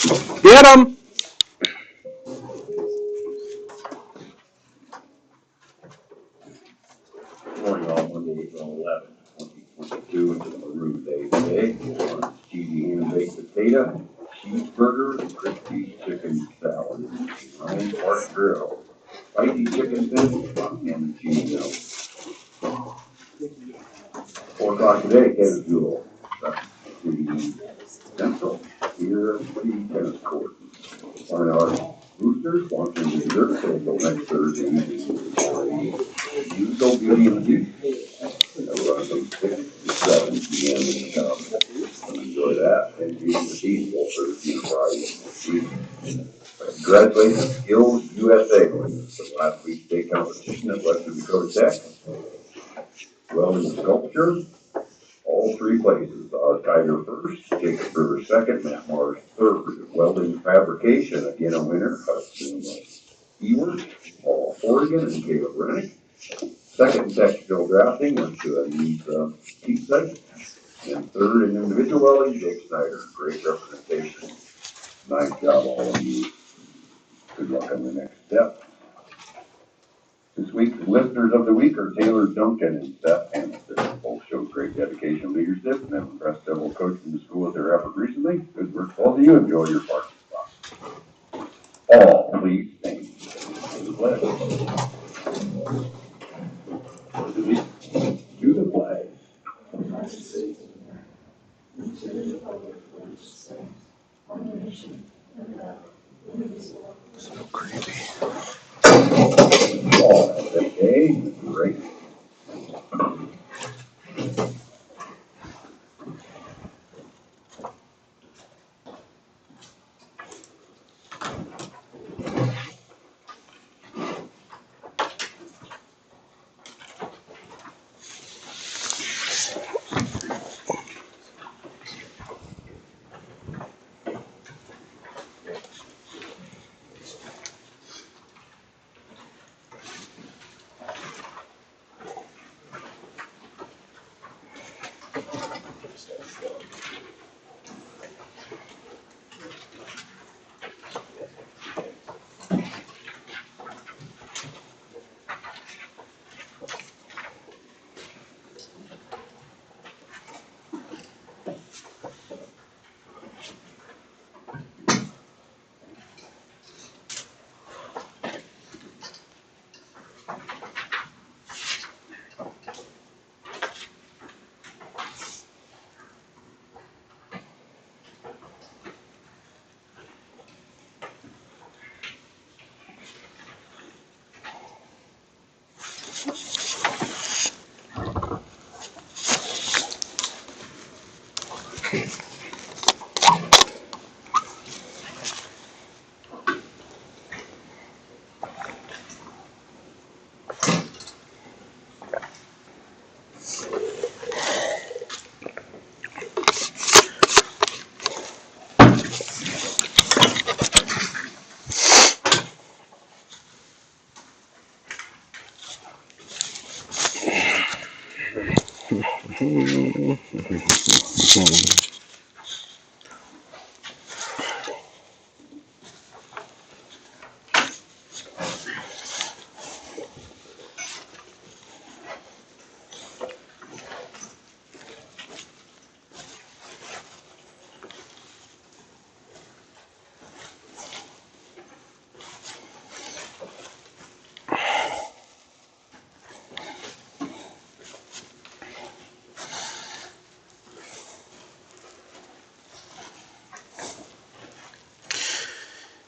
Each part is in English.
Get him! Morning, all. Monday, April 11th, 2022. It's a Maroon Day today. On cheesy ham baked potato, cheeseburger, and crispy chicken salad. Ryan Park Grill. Spicy chicken tenders, ham and cheese milk. 4 o'clock today, Kevin Jewell. City Central. Here at the tennis court. On our Roosters, Washington Reserve, until next Thursday evening for a musical Beauty and the Beast. That'll run from 6 to 7 p.m. Enjoy that. And Beauty and the Beast will Thursday and Friday. Congratulations, Skills USA winners for last week's state competition at Western Dakota Tech. Welding sculpture, all 3 places. Tiger first, Jacob Rivers second, Matt Mars third. Welding fabrication, again a winner, Hudson Ewert, Paul Oregon, and Caleb Rennick. Second technical drafting went to Anita Keepsake. And third in individual welding, Jake Snyder. Great representation. Nice job, all of you. Good luck on the next step. This week's listeners of the week are Taylor Duncan and Seth Hamilton. Both showed great dedication and leadership and have impressed several coaches in the school with their effort recently. Good work, both of you. Enjoy your parking spot. All, please stand for the pledge. To the flag. So creepy. All have that day. Great.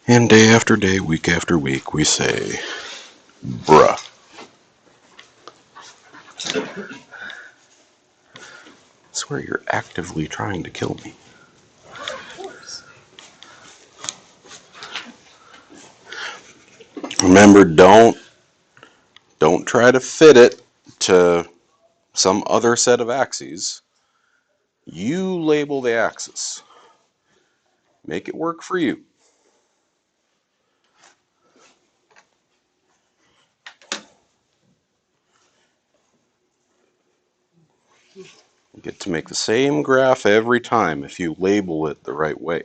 And day after day, week after week, we say, bruh. I swear you're actively trying to kill me. Remember, don't try to fit it to some other set of axes. You label the axis. Make it work for you. You get to make the same graph every time if you label it the right way.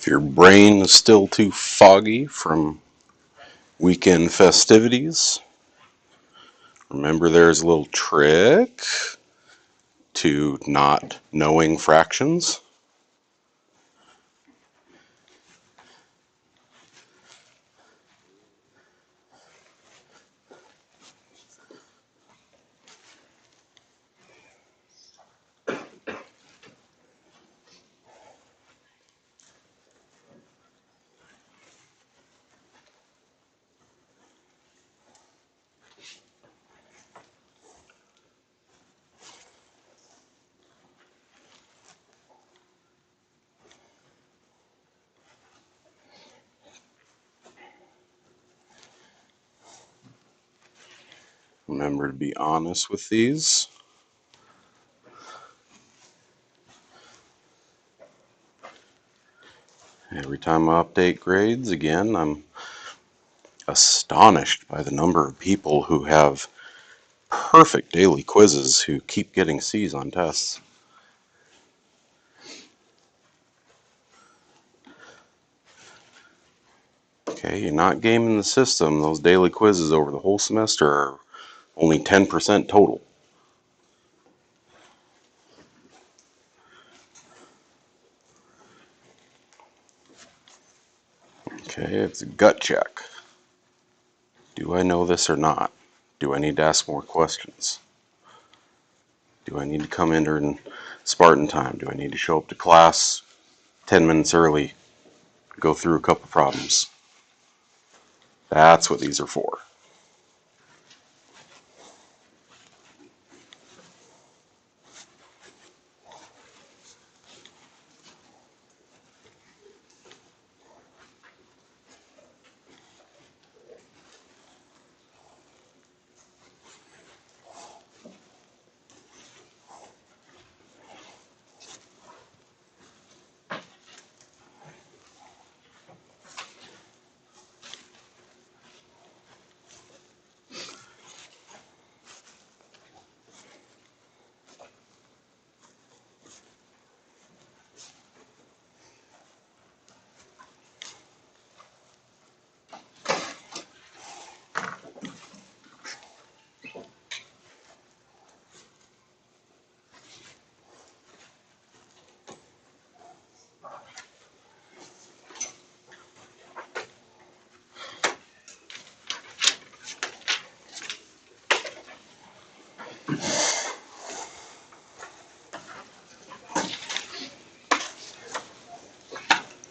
If your brain is still too foggy from weekend festivities, remember there's a little trick to not knowing fractions. Remember to be honest with these. Every time I update grades, again, I'm astonished by the number of people who have perfect daily quizzes who keep getting C's on tests. Okay, you're not gaming the system. Those daily quizzes over the whole semester are only 10% total. Okay, it's a gut check. Do I know this or not? Do I need to ask more questions? Do I need to come in during Spartan time? Do I need to show up to class 10 minutes early, go through a couple problems? That's what these are for.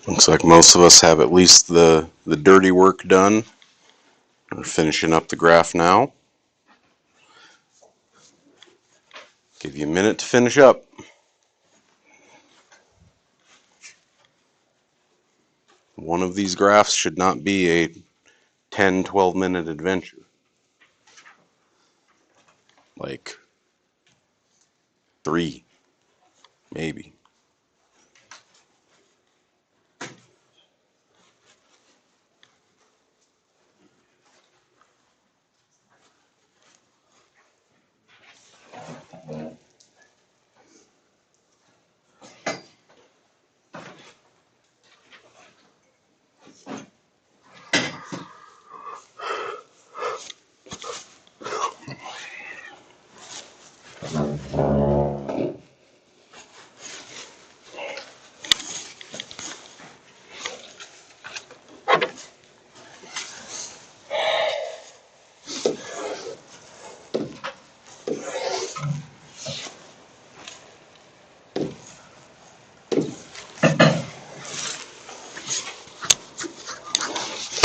Looks like most of us have at least the dirty work done. We're finishing up the graph now. Give you a minute to finish up. One of these graphs should not be a 10, 12-minute adventure. Like 3, maybe.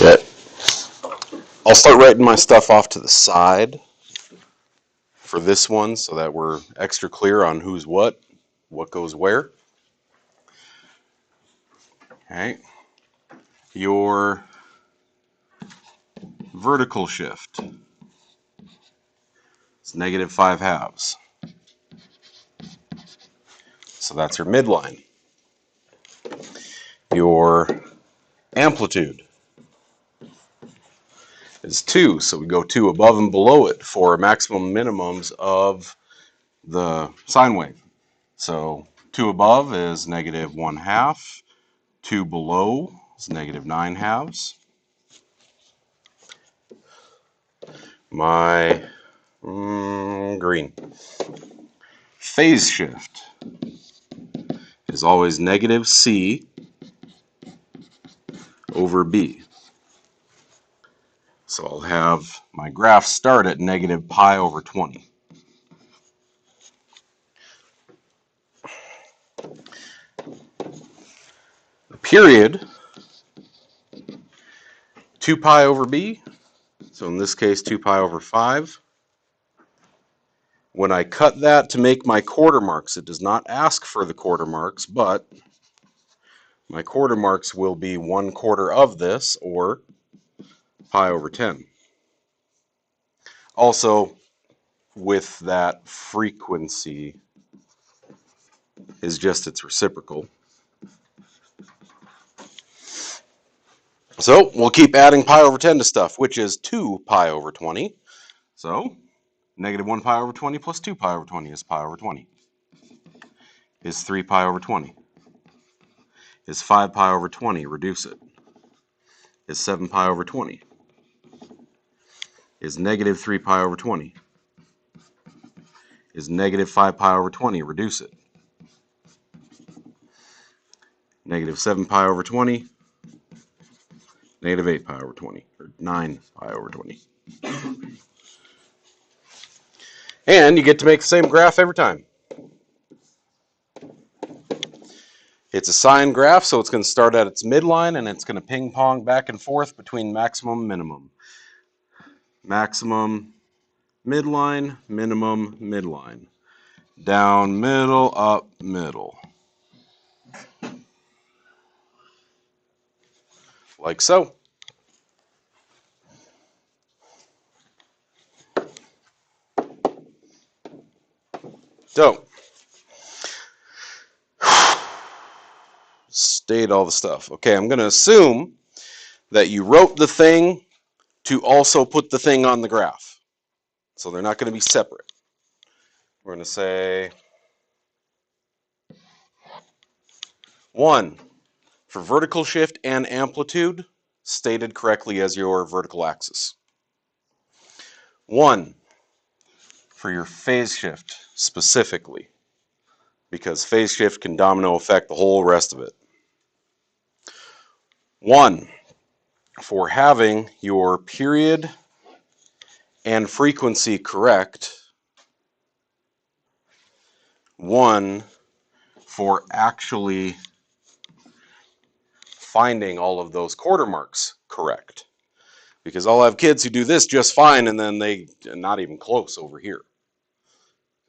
Okay. I'll start writing my stuff off to the side for this one so that we're extra clear on who's what goes where. Okay. Your vertical shift is -5/2. So that's your midline. Your amplitude is 2, so we go 2 above and below it for maximum minimums of the sine wave. So 2 above is -1/2, 2 below is -9/2. My green phase shift is always -c over b. So I'll have my graph start at -π/20. The period, 2π/b, so in this case 2π/5. When I cut that to make my quarter marks, it does not ask for the quarter marks, but my quarter marks will be 1/4 of this, or π/10. Also, with that, frequency is just its reciprocal. So we'll keep adding π/10 to stuff, which is 2π/20. So -1π/20 plus 2π/20 is π/20. Is 3π/20. Is 5π/20, reduce it. Is 7π/20. Is -3π/20. Is -5π/20, reduce it. -7π/20, -8π/20, or 9π/20. And you get to make the same graph every time. It's a sine graph, so it's going to start at its midline, and it's going to ping pong back and forth between maximum and minimum. Maximum, midline, minimum, midline. Down, middle, up, middle. Like so. So, state all the stuff. Okay, I'm going to assume that you wrote the thing to also put the thing on the graph. So they're not going to be separate. We're going to say 1 for vertical shift and amplitude, stated correctly as your vertical axis. 1 for your phase shift specifically, because phase shift can domino affect the whole rest of it. 1 for having your period and frequency correct. 1 for actually finding all of those quarter marks correct. Because I'll have kids who do this just fine and then they not even close over here.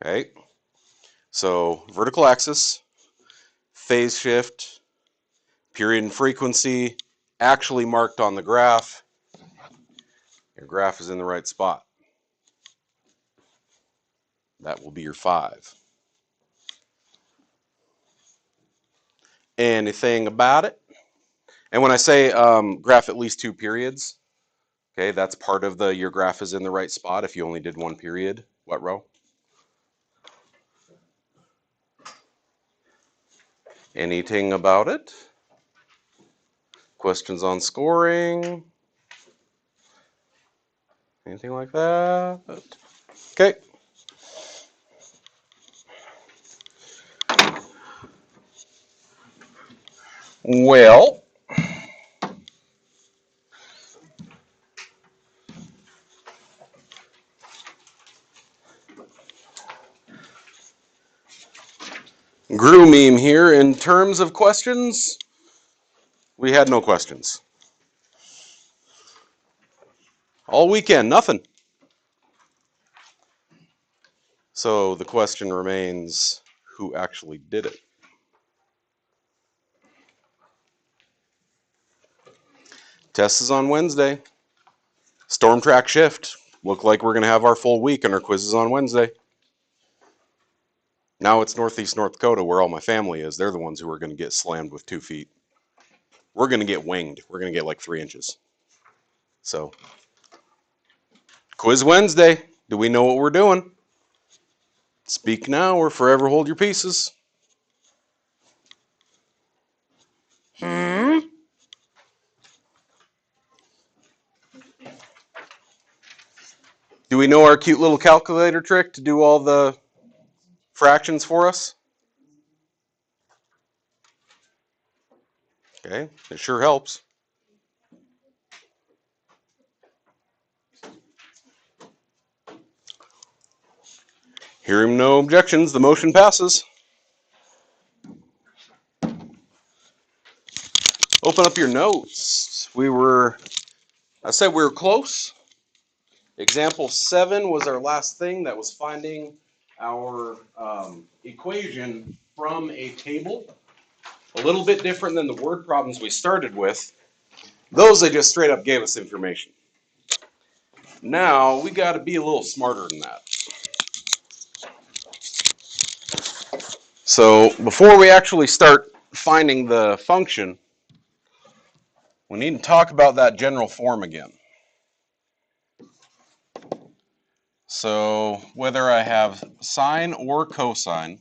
Okay? So vertical axis, phase shift, period and frequency, actually marked on the graph, your graph is in the right spot. That will be your 5. Anything about it? And when I say graph at least 2 periods, okay, that's part of your graph is in the right spot if you only did 1 period. What row? Anything about it? Questions on scoring? Anything like that? Okay. Well, Grew meme here. In terms of questions, we had no questions. All weekend, nothing. So the question remains, who actually did it? Test is on Wednesday. Storm track shift. Look like we're going to have our full week and our quiz is on Wednesday. Now it's Northeast North Dakota where all my family is. They're the ones who are going to get slammed with 2 feet. We're going to get winged. We're going to get like 3 inches. So, quiz Wednesday. Do we know what we're doing? Speak now or forever hold your pieces. Do we know our cute little calculator trick to do all the fractions for us? Okay, it sure helps. Hearing no objections, the motion passes. Open up your notes. I said we were close. Example 7 was our last thing. That was finding our equation from a table. A little bit different than the word problems we started with. Those they just straight up gave us information. Now we got to be a little smarter than that. So before we actually start finding the function, we need to talk about that general form again. So whether I have sine or cosine,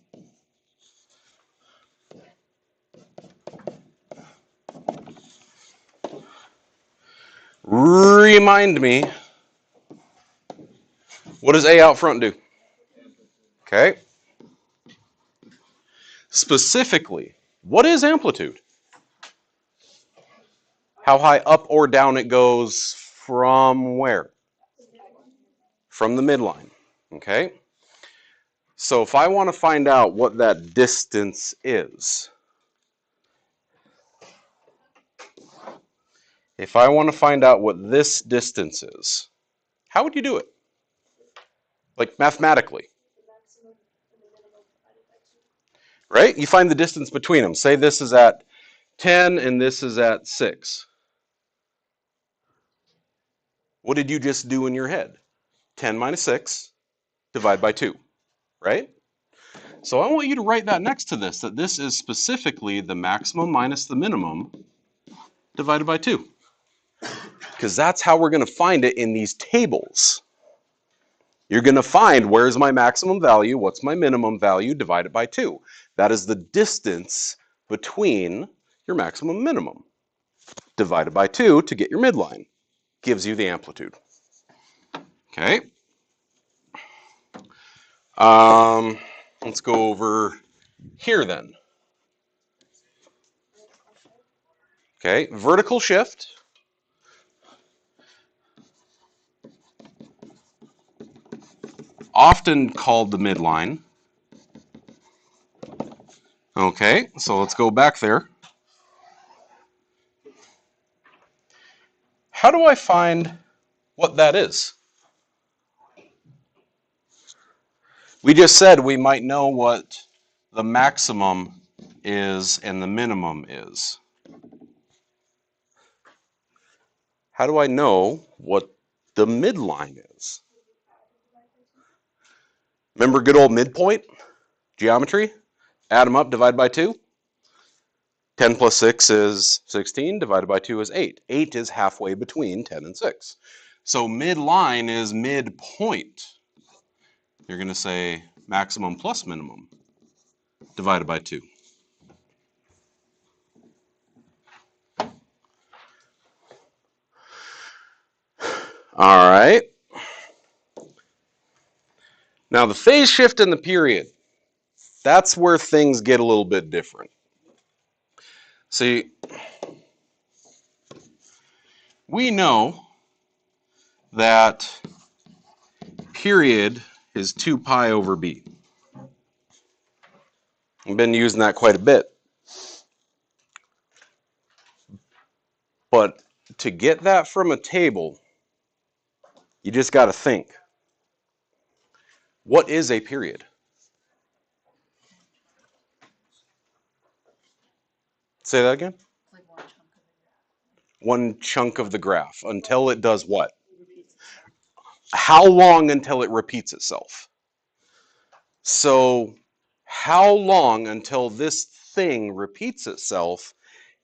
remind me, what does A out front do? Okay. Specifically, what is amplitude? How high up or down it goes from where? From the midline. Okay. So if I want to find out what that distance is, if I want to find out what this distance is, how would you do it? Like mathematically. Right? You find the distance between them. Say this is at 10 and this is at 6. What did you just do in your head? 10 minus 6, divide by 2, right? So I want you to write that next to this, that this is specifically the maximum minus the minimum divided by 2. Because that's how we're going to find it in these tables. You're going to find where's my maximum value, what's my minimum value, divided by 2. That is the distance between your maximum and minimum. Divided by 2 to get your midline. Gives you the amplitude. Okay. Let's go over here then. Okay, vertical shift. Often called the midline. Okay, so let's go back there. How do I find what that is? We just said we might know what the maximum is and the minimum is. How do I know what the midline is? Remember good old midpoint geometry? Add them up, divide by 2. 10 plus 6 is 16, divided by 2 is 8. 8 is halfway between 10 and 6. So midline is midpoint. You're going to say maximum plus minimum divided by 2. All right. Now the phase shift and the period, that's where things get a little bit different. See, we know that period is 2 pi over b. I've been using that quite a bit. But to get that from a table, you just got to think. What is a period? Say that again? Like one chunk of the graph. One chunk of the graph until it does what? How long until it repeats itself? So how long until this thing repeats itself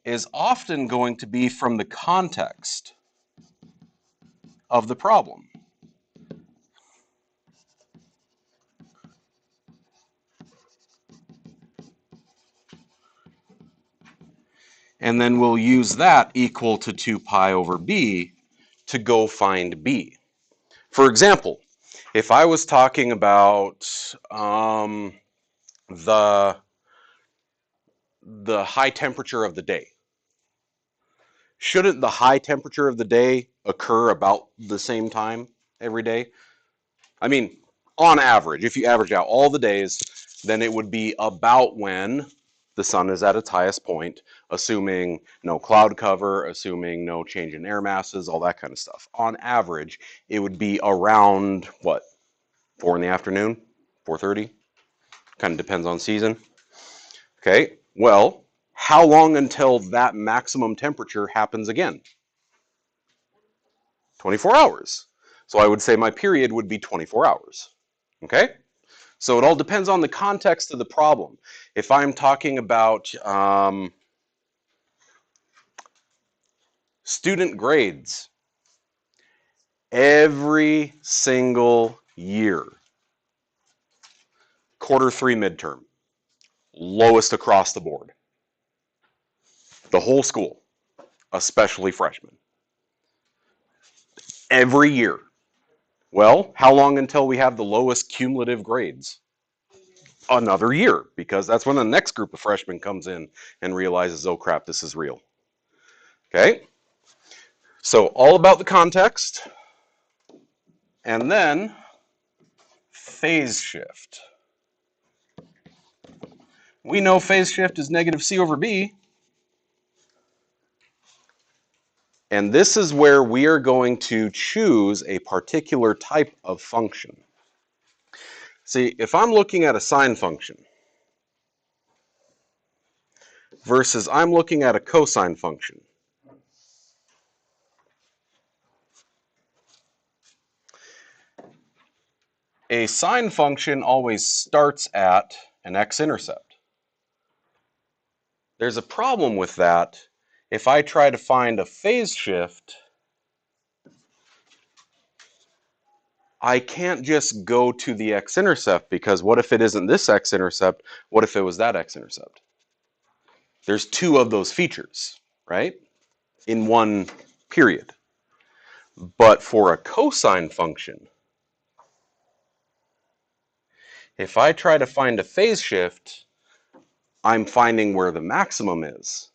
is often going to be from the context of the problem. And then we'll use that equal to 2 pi over b to go find b. For example, if I was talking about the high temperature of the day, shouldn't the high temperature of the day occur about the same time every day? I mean, on average, if you average out all the days, then it would be about when the sun is at its highest point, assuming no cloud cover, assuming no change in air masses, all that kind of stuff. On average, it would be around, what, 4 in the afternoon, 4:30? Kind of depends on season. Okay, well, how long until that maximum temperature happens again? 24 hours. So I would say my period would be 24 hours. Okay? So it all depends on the context of the problem. If I'm talking about student grades, every single year, Q3 midterm, lowest across the board. The whole school, especially freshmen. Every year. Well, how long until we have the lowest cumulative grades? Another year, because that's when the next group of freshmen comes in and realizes, oh crap, this is real. Okay? So all about the context. And then phase shift. We know phase shift is negative c over b. And this is where we are going to choose a particular type of function. See, if I'm looking at a sine function versus I'm looking at a cosine function, a sine function always starts at an x-intercept. There's a problem with that. If I try to find a phase shift, I can't just go to the x-intercept, because what if it isn't this x-intercept? What if it was that x-intercept? There's two of those features, right? In one period. But for a cosine function, if I try to find a phase shift, I'm finding where the maximum is.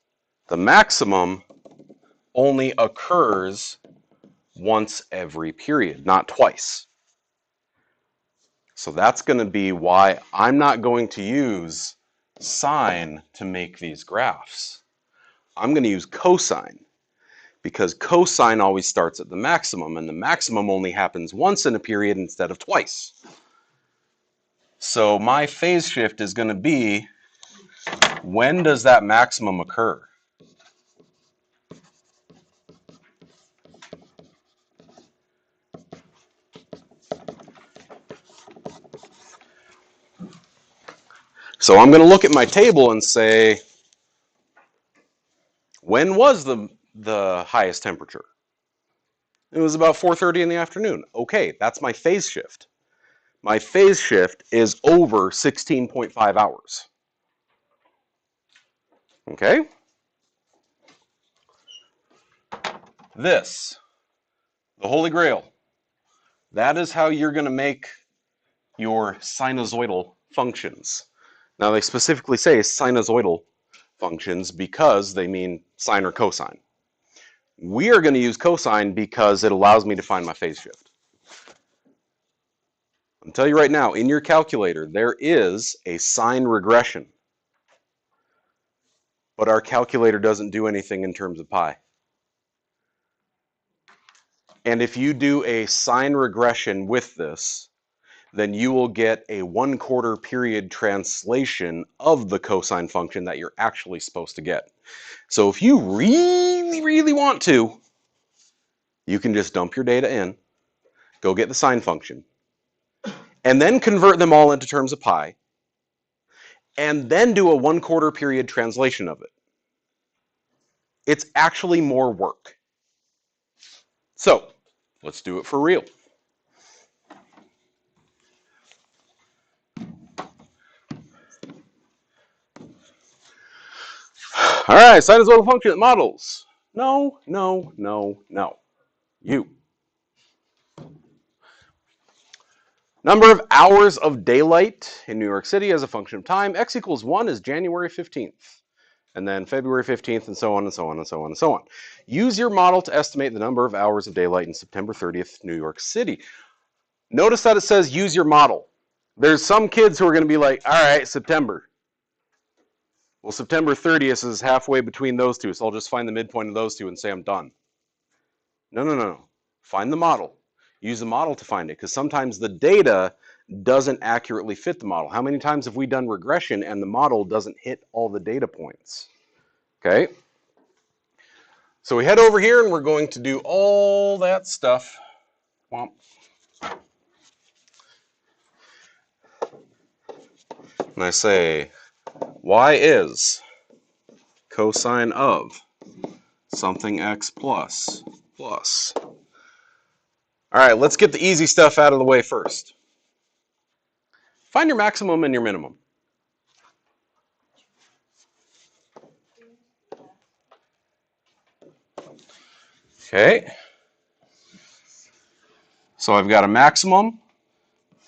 The maximum only occurs once every period, not twice. So that's going to be why I'm not going to use sine to make these graphs. I'm going to use cosine, because cosine always starts at the maximum, and the maximum only happens once in a period instead of twice. So my phase shift is going to be, when does that maximum occur? So I'm going to look at my table and say, when was the highest temperature? It was about 4:30 in the afternoon. Okay, that's my phase shift. My phase shift is over 16.5 hours. Okay? This, the Holy Grail, that is how you're going to make your sinusoidal functions. Now, they specifically say sinusoidal functions because they mean sine or cosine. We are going to use cosine because it allows me to find my phase shift. I'll tell you right now, in your calculator, there is a sine regression. But our calculator doesn't do anything in terms of pi. And if you do a sine regression with this, then you will get a 1/4 period translation of the cosine function that you're actually supposed to get. So if you really, really want to, you can just dump your data in, go get the sine function, and then convert them all into terms of pi, and then do a 1/4 period translation of it. It's actually more work. So let's do it for real. All right, sinusoidal function models. No, no, no, no. You. Number of hours of daylight in New York City as a function of time. X equals 1 is January 15th. And then February 15th, and so on, and so on, and so on, and so on. Use your model to estimate the number of hours of daylight in September 30th, New York City. Notice that it says use your model. There's some kids who are going to be like, all right, September. Well, September 30th is halfway between those two, so I'll just find the midpoint of those two and say I'm done. No, no, no, no. Find the model. Use the model to find it, because sometimes the data doesn't accurately fit the model. How many times have we done regression and the model doesn't hit all the data points? Okay. So we head over here and we're going to do all that stuff. And I say, y is cosine of something x plus plus. All right, let's get the easy stuff out of the way first. Find your maximum and your minimum. Okay. So I've got a maximum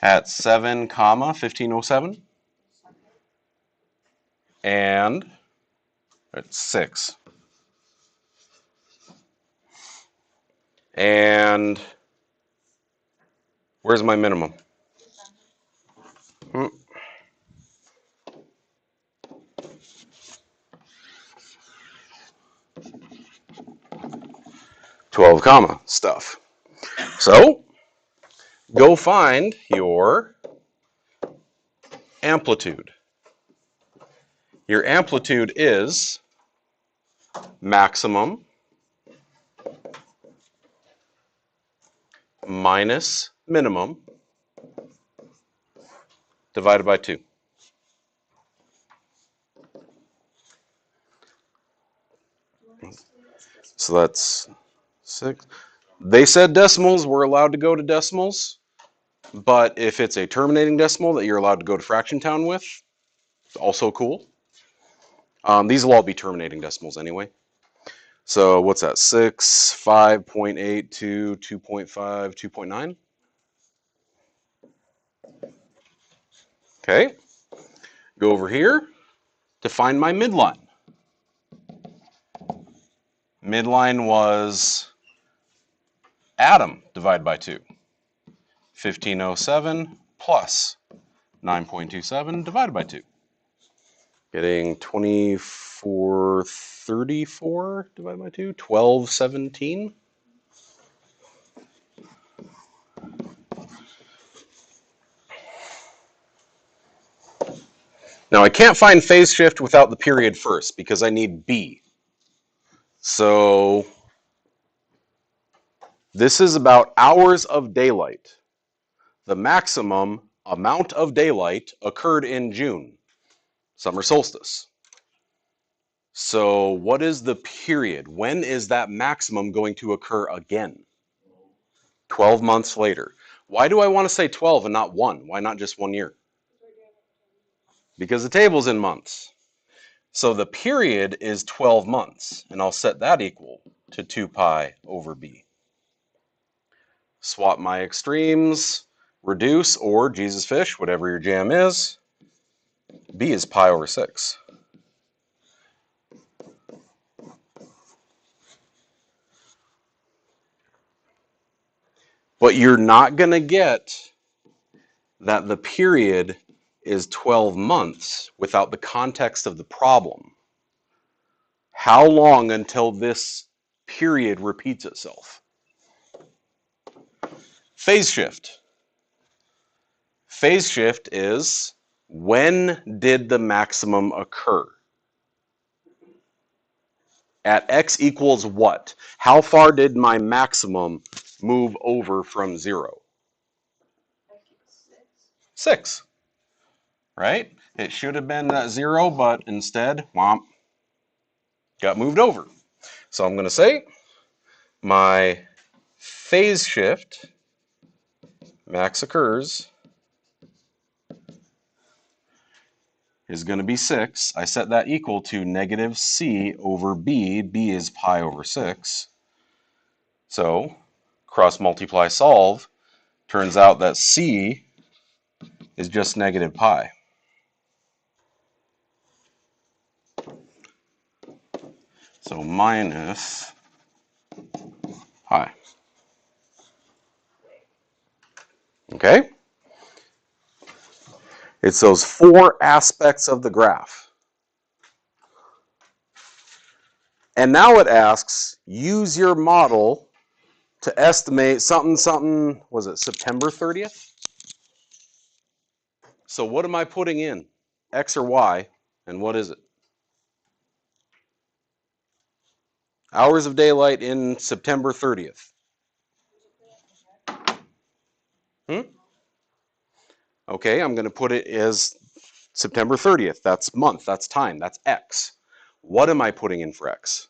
at 7, 1507. And at 6. And where's my minimum? 12 comma stuff. So go find your amplitude. Your amplitude is maximum minus minimum divided by 2. So that's 6. They said decimals. We're allowed to go to decimals. But if it's a terminating decimal that you're allowed to go to fraction town with, it's also cool. These will all be terminating decimals anyway. So what's that? 6, 5.8, 2, 2.5, 2.9. Okay. Go over here to find my midline. Midline was atom divided by 2. 1507 plus 9.27 divided by 2. Getting 2434 divided by 2, 1217. Now I can't find phase shift without the period first because I need B. So this is about hours of daylight. The maximum amount of daylight occurred in June. summer solstice. So what is the period? When is that maximum going to occur again? 12 months later. Why do I want to say 12 and not 1? Why not just 1 year? Because the table's in months. So the period is 12 months, and I'll set that equal to 2 pi over b. Swap my extremes, reduce, or Jesus fish, whatever your jam is. B is pi over 6. But you're not going to get that the period is 12 months without the context of the problem. How long until this period repeats itself? Phase shift. Phase shift is, when did the maximum occur? At x equals what? How far did my maximum move over from 0? 6, right? It should have been 0, but instead, womp, got moved over. So I'm going to say my phase shift, max occurs, is going to be 6. I set that equal to negative c over b. b is pi over 6. So cross multiply solve, turns out that c is just negative pi. So minus pi. Okay? It's those 4 aspects of the graph. And now it asks, use your model to estimate something, was it September 30th? So what am I putting in? X or Y, and what is it? Hours of daylight in September 30th. Okay, I'm going to put it as September 30th. That's month, that's time, that's X. What am I putting in for X?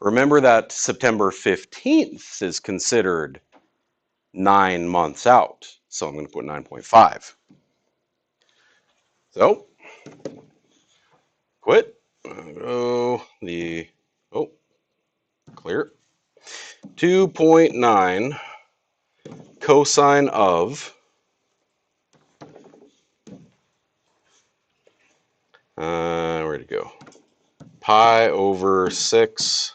Remember that September 15th is considered 9 months out. So I'm going to put 9.5. So, quit. Oh, clear. 2.9 cosine of where'd it go? Pi over 6x.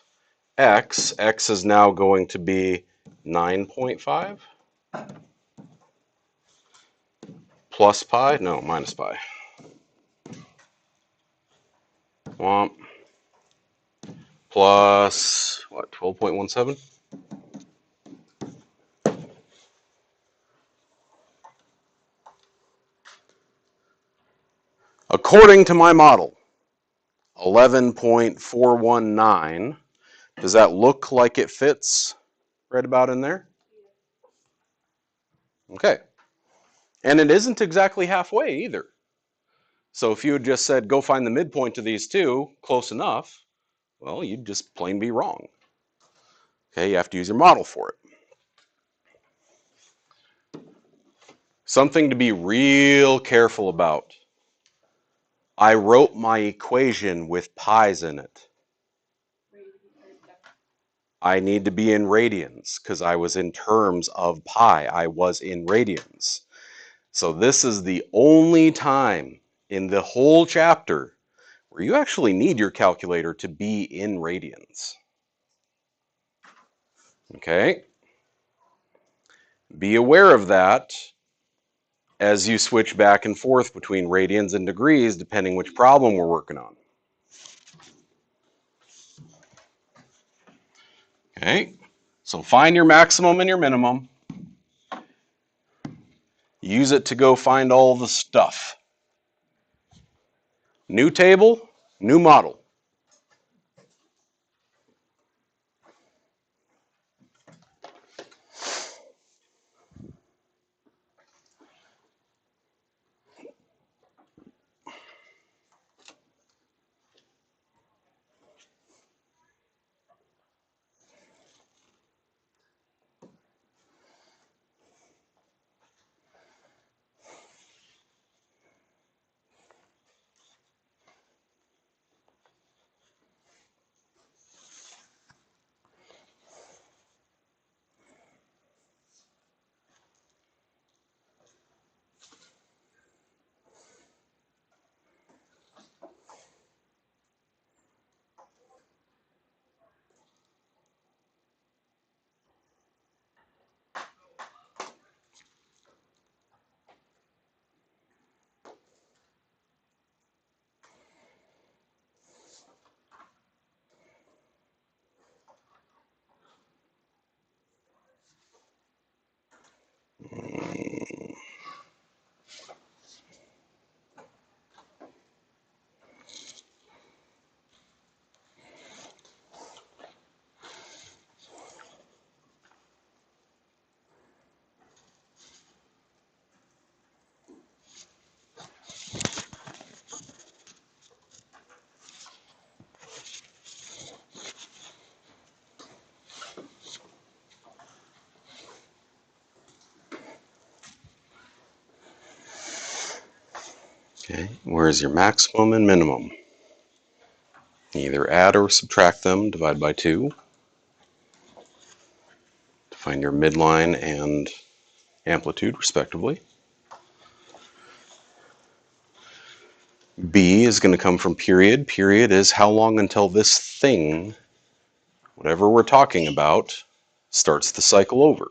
X is now going to be 9.5 plus pi. No, minus pi. Womp. Plus what? 12.17. According to my model, 11.419. Does that look like it fits right about in there? Okay. And it isn't exactly halfway either. So if you had just said, go find the midpoint of these two, close enough, well, you'd just plain be wrong. Okay, you have to use your model for it. Something to be real careful about. I wrote my equation with pi's in it. I need to be in radians because I was in terms of pi. I was in radians. So this is the only time in the whole chapter where you actually need your calculator to be in radians. Okay? Be aware of that as you switch back and forth between radians and degrees, depending which problem we're working on. Okay? So find your maximum and your minimum. Use it to go find all the stuff. New table, new model. Okay, where's your maximum and minimum? Either add or subtract them, divide by 2. To find your midline and amplitude, respectively. B is going to come from period. Period is how long until this thing, whatever we're talking about, starts the cycle over.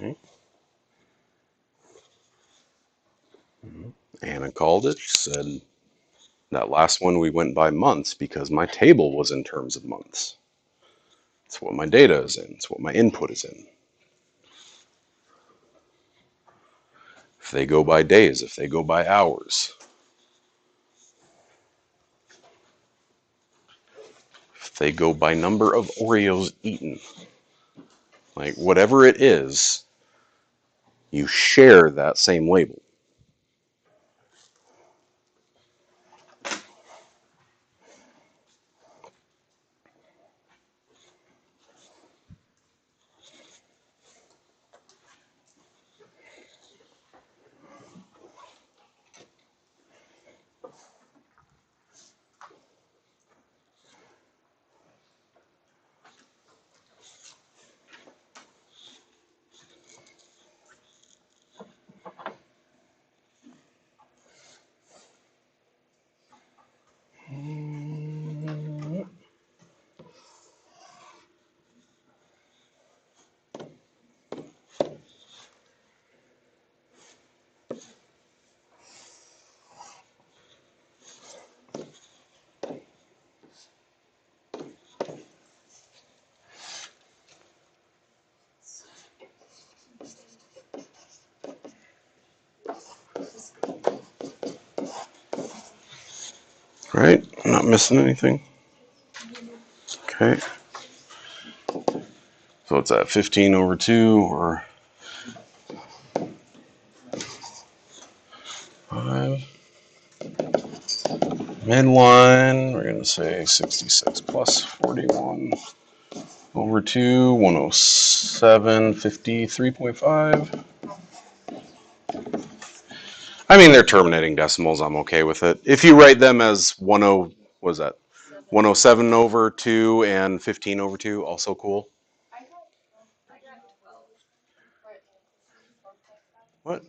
Okay. Anna called it. She said that last one we went by months because my table was in terms of months. It's what my data is in. It's what my input is in. If they go by days, if they go by hours, if they go by number of Oreos eaten, like whatever it is, you share that same label. Right? I'm not missing anything. Okay. So it's at 15 over 2 or 5. Midline, we're going to say 66 plus 41 over 2, 107, 53.5. I mean, they're terminating decimals. I'm okay with it. If you write them as 10, what was that? 107 over 2 and 15 over 2, also cool. What?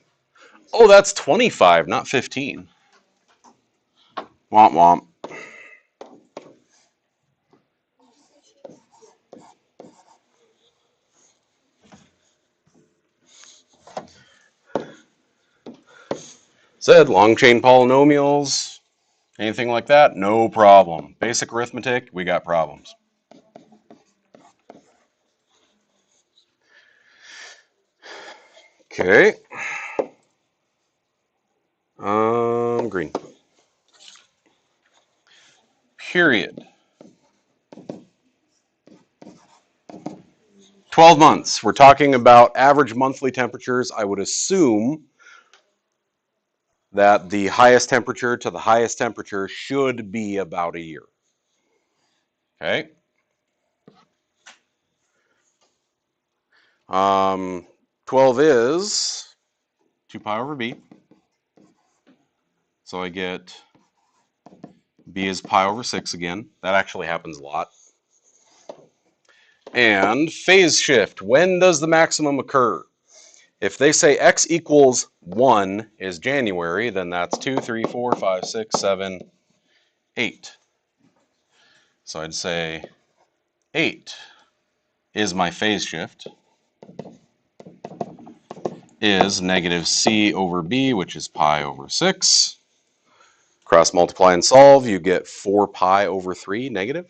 Oh, that's 25, not 15. Womp womp. Said long chain polynomials, anything like that, no problem. Basic arithmetic, we got problems. Okay. Green. Period. 12 months. We're talking about average monthly temperatures. I would assume that the highest temperature to the highest temperature should be about a year. Okay. 12 is 2 pi over b. So I get b is pi over 6 again. That actually happens a lot. And phase shift. When does the maximum occur? If they say x equals 1 is January, then that's 2, 3, 4, 5, 6, 7, 8. So I'd say 8 is my phase shift, is negative c over b, which is pi over 6. Cross multiply and solve, you get 4 pi over 3 negative.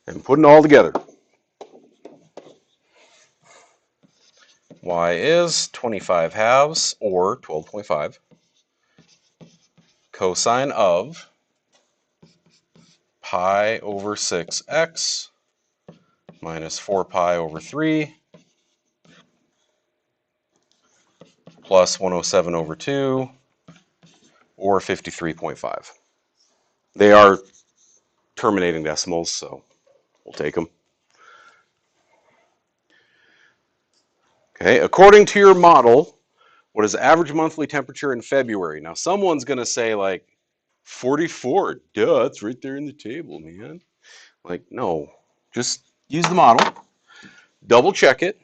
And putting it all together. Y is 25 halves, or 12.5, cosine of pi over 6x minus 4 pi over 3 plus 107 over 2, or 53.5. They are terminating decimals, so we'll take them. Okay, according to your model, what is the average monthly temperature in February? Now, someone's going to say, like, 44. Duh, it's right there in the table, man. Like, no. Just use the model. Double check it.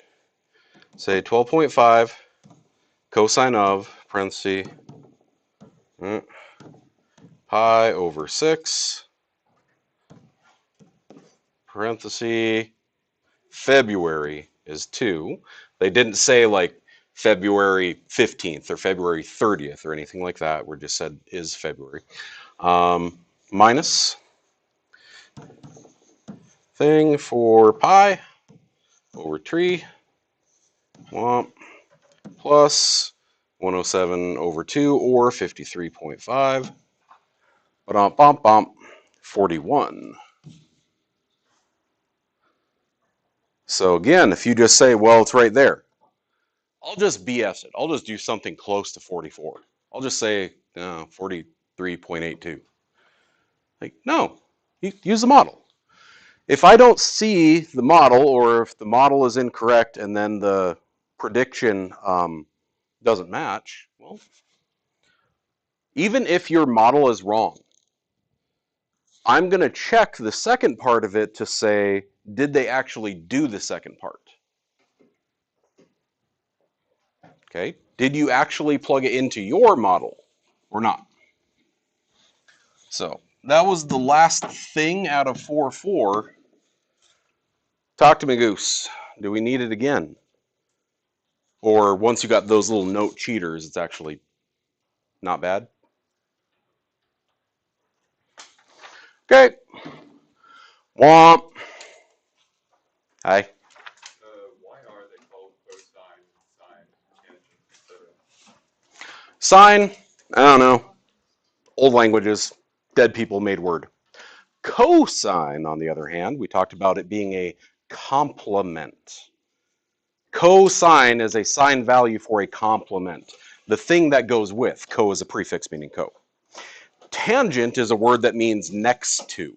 Say 12.5 cosine of, parenthesis, pi over 6, parenthesis, February is 2. They didn't say, like, February 15th or February 30th or anything like that. We just said is February. Minus thing for pi over 3, womp, plus 107 over 2, or 53.5, bump, bump, bump, 41. So again, if you just say, well, it's right there, I'll just BS it. I'll just do something close to 44. I'll just say 43.82. Like, no, use the model. If I don't see the model, or if the model is incorrect and then the prediction doesn't match, well, even if your model is wrong, I'm going to check the second part of it to say, did they actually do the second part? Okay, did you actually plug it into your model or not? So that was the last thing out of 4.4. Talk to me, Goose. Do we need it again? Or once you got those little note cheaters, it's actually not bad? Okay. Womp. Hi. Why are they called cosine, sine, tangent, etc.? Sine, I don't know. Old languages, dead people made word. Cosine, on the other hand, we talked about it being a complement. Cosine is a sign value for a complement. The thing that goes with. Co is a prefix meaning co. Tangent is a word that means next to.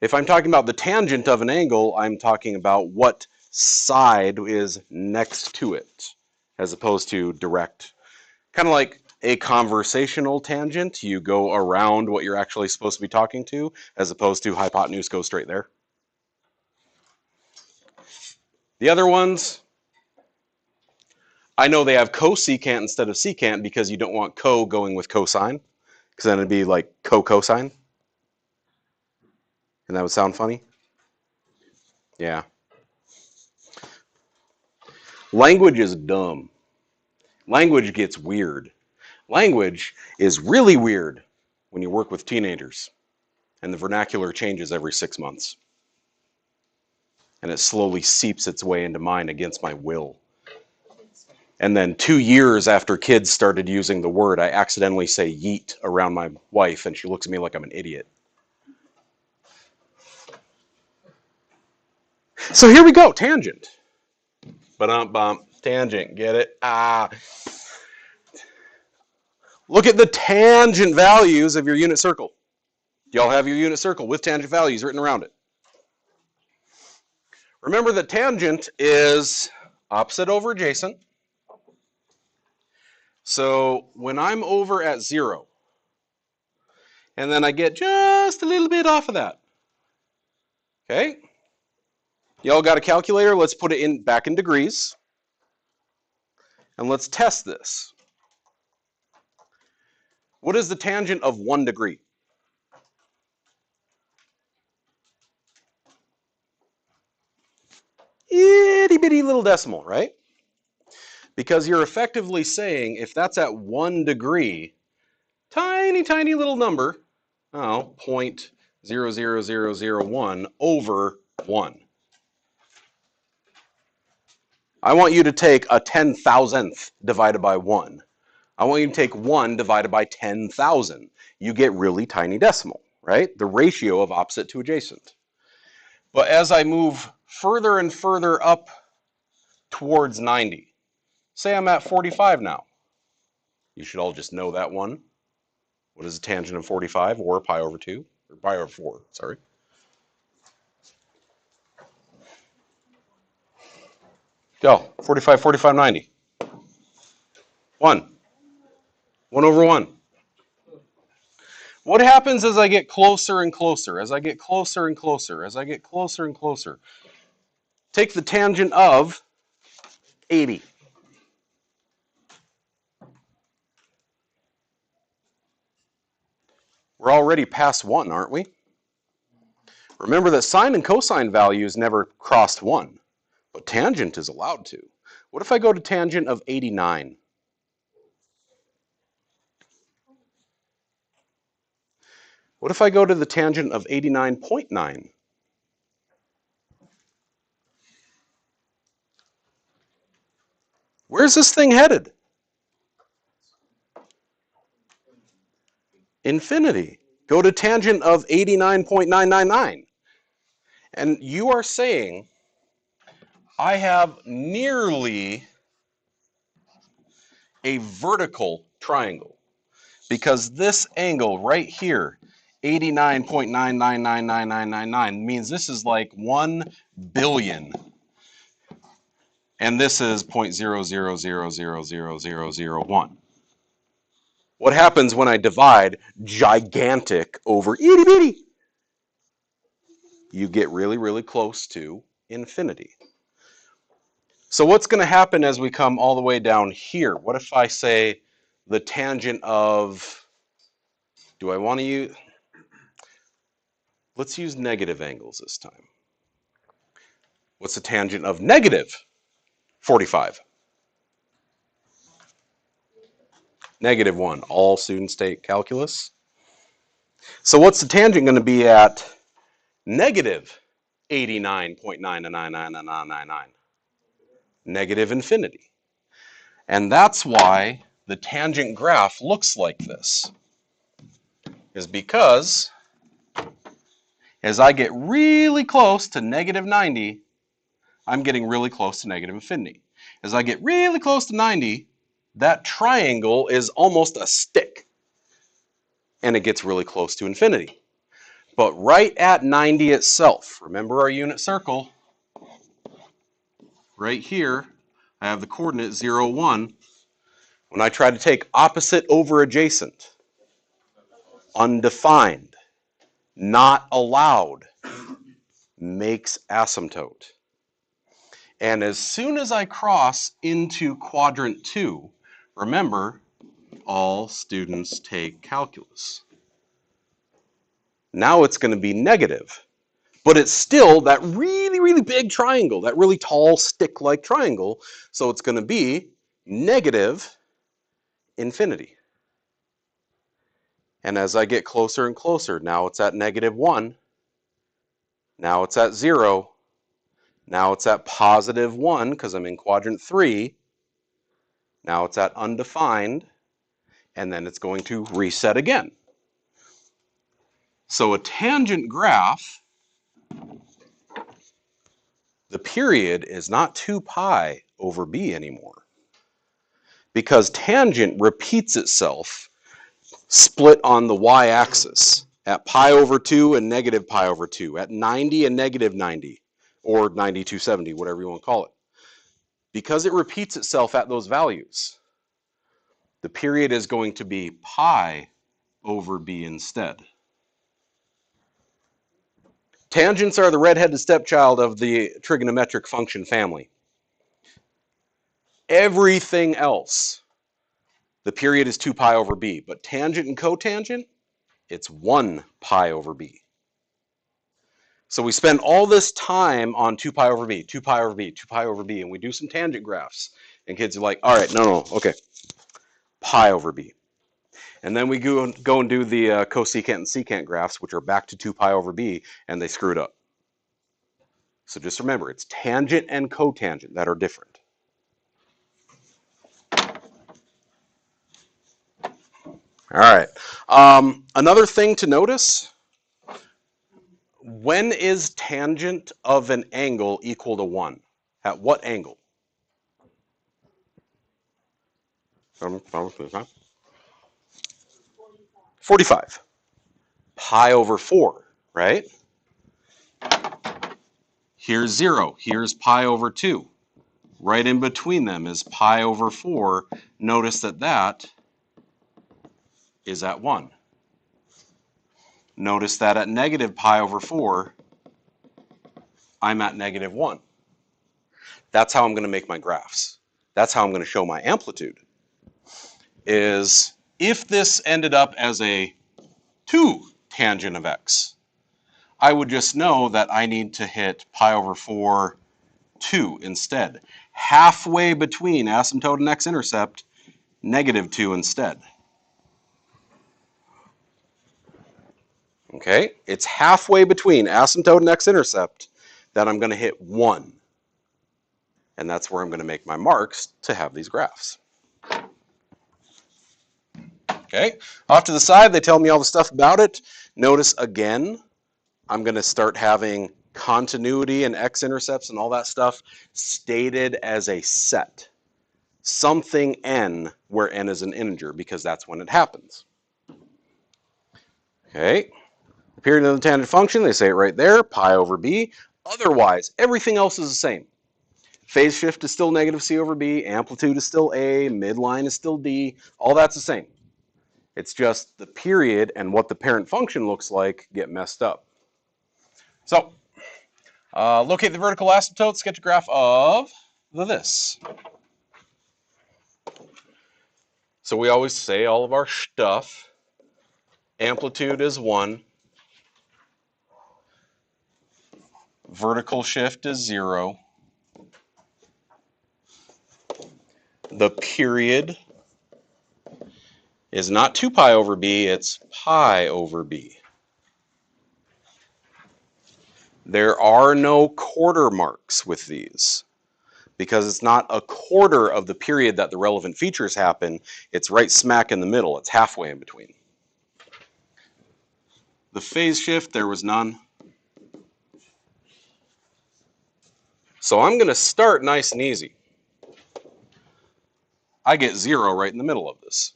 If I'm talking about the tangent of an angle, I'm talking about what side is next to it, as opposed to direct. Kind of like a conversational tangent, you go around what you're actually supposed to be talking to, as opposed to hypotenuse go straight there. The other ones, I know they have cosecant instead of secant because you don't want co going with cosine, because then it'd be like cosine. And that would sound funny. Yeah. Language is dumb. Language gets weird. Language is really weird when you work with teenagers, and the vernacular changes every 6 months. And it slowly seeps its way into mine against my will. And then 2 years after kids started using the word, I accidentally say yeet around my wife, and she looks at me like I'm an idiot. So here we go, tangent. Ba-dum-bum, tangent, get it? Ah. Look at the tangent values of your unit circle. Do y'all have your unit circle with tangent values written around it? Remember that tangent is opposite over adjacent. So when I'm over at 0, and then I get just a little bit off of that, okay? Y'all got a calculator? Let's put it back in degrees, and let's test this. What is the tangent of 1 degree? Itty bitty little decimal, right? Because you're effectively saying if that's at 1 degree, tiny, tiny little number, 0.00001 over 1. I want you to take a 10,000th divided by 1. I want you to take 1 divided by 10,000. You get really tiny decimal, right? The ratio of opposite to adjacent. But as I move further and further up towards 90, say I'm at 45 now. You should all just know that one. What is the tangent of 45, or pi over 2? Or pi over 4, sorry. Go. 45, 45, 90. 1. 1 over 1. What happens as I get closer and closer? As I get closer and closer? As I get closer and closer? Take the tangent of 80. We're already past 1, aren't we? Remember that sine and cosine values never crossed 1, but tangent is allowed to. What if I go to tangent of 89? What if I go to the tangent of 89.9? Where's this thing headed? Infinity. Go to tangent of 89.999. And you are saying I have nearly a vertical triangle because this angle right here, 89.9999999, means this is like 1 billion. And this is 0.000000001. What happens when I divide gigantic over itty bitty? You get really, really close to infinity. So what's going to happen as we come all the way down here? What if I say the tangent of, do I want to use, let's use negative angles this time. What's the tangent of negative 45? Negative 1. All students take calculus. So what's the tangent going to be at negative 89.9999999? Negative infinity. And that's why the tangent graph looks like this, is because as I get really close to negative 90, I'm getting really close to negative infinity. As I get really close to 90, that triangle is almost a stick, and it gets really close to infinity. But right at 90 itself, remember our unit circle, right here, I have the coordinate 0, 1. When I try to take opposite over adjacent, undefined, not allowed, makes asymptote. And as soon as I cross into quadrant 2, remember, all students take calculus. Now it's going to be negative, but it's still that really, really big triangle, that really tall stick-like triangle, so it's going to be negative infinity. And as I get closer and closer, now it's at negative 1, now it's at 0, now it's at positive 1 because I'm in quadrant 3, now it's at undefined, and then it's going to reset again. So a tangent graph, the period is not 2 pi over b anymore, because tangent repeats itself split on the y-axis at pi over 2 and negative pi over 2, at 90 and negative 90, or 9270, whatever you want to call it. Because it repeats itself at those values, the period is going to be pi over b instead. Tangents are the red-headed stepchild of the trigonometric function family. Everything else, the period is 2 pi over b, but tangent and cotangent, it's 1 pi over b. So we spend all this time on 2 pi over b, 2 pi over b, 2 pi over b, and we do some tangent graphs, and kids are like, all right, no, okay, pi over b. And then we go and do the cosecant and secant graphs, which are back to 2 pi over b, and they screw it up. So just remember, it's tangent and cotangent that are different. All right. Another thing to notice, when is tangent of an angle equal to 1? At what angle? 45. Pi over 4, right? Here's 0. Here's pi over 2. Right in between them is pi over 4. Notice that that is at 1. Notice that at negative pi over 4, I'm at negative 1. That's how I'm going to make my graphs. That's how I'm going to show my amplitude. Is if this ended up as a 2 tangent of x, I would just know that I need to hit pi over 4, 2 instead. Halfway between asymptote and x-intercept, negative 2 instead. Okay, it's halfway between asymptote and x-intercept that I'm going to hit 1. And that's where I'm going to make my marks to have these graphs. Okay, off to the side, they tell me all the stuff about it. Notice again, I'm going to start having continuity and x-intercepts and all that stuff stated as a set. Something n where n is an integer, because that's when it happens. Okay, the period of the tangent function, they say it right there, pi over b. Otherwise, everything else is the same. Phase shift is still negative c over b, amplitude is still a, midline is still d, all that's the same. It's just the period and what the parent function looks like get messed up. So, locate the vertical asymptote, sketch a graph of this. So we always say all of our stuff. Amplitude is 1. Vertical shift is 0. The period is not 2 pi over b, it's pi over b. There are no quarter marks with these because it's not a quarter of the period that the relevant features happen. It's right smack in the middle. It's halfway in between. The phase shift, there was none. So I'm going to start nice and easy. I get 0 right in the middle of this.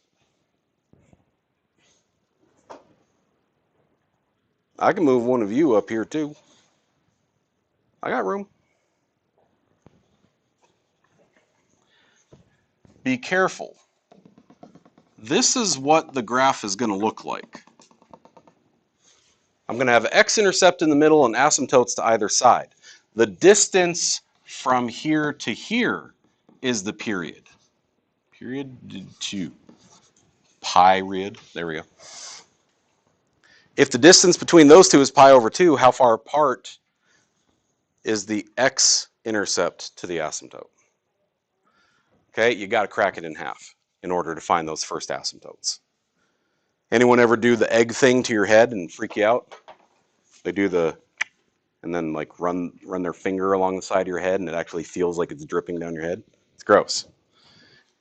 I can move one of you up here too. I got room. Be careful. This is what the graph is going to look like. I'm going to have x-intercept in the middle and asymptotes to either side. The distance from here to here is the period. Period to pi-rid. There we go. If the distance between those two is pi over 2, how far apart is the x-intercept to the asymptote? Okay, you got to crack it in half in order to find those first asymptotes. Anyone ever do the egg thing to your head and freak you out? They do the, and then like run their finger along the side of your head and it actually feels like it's dripping down your head. It's gross.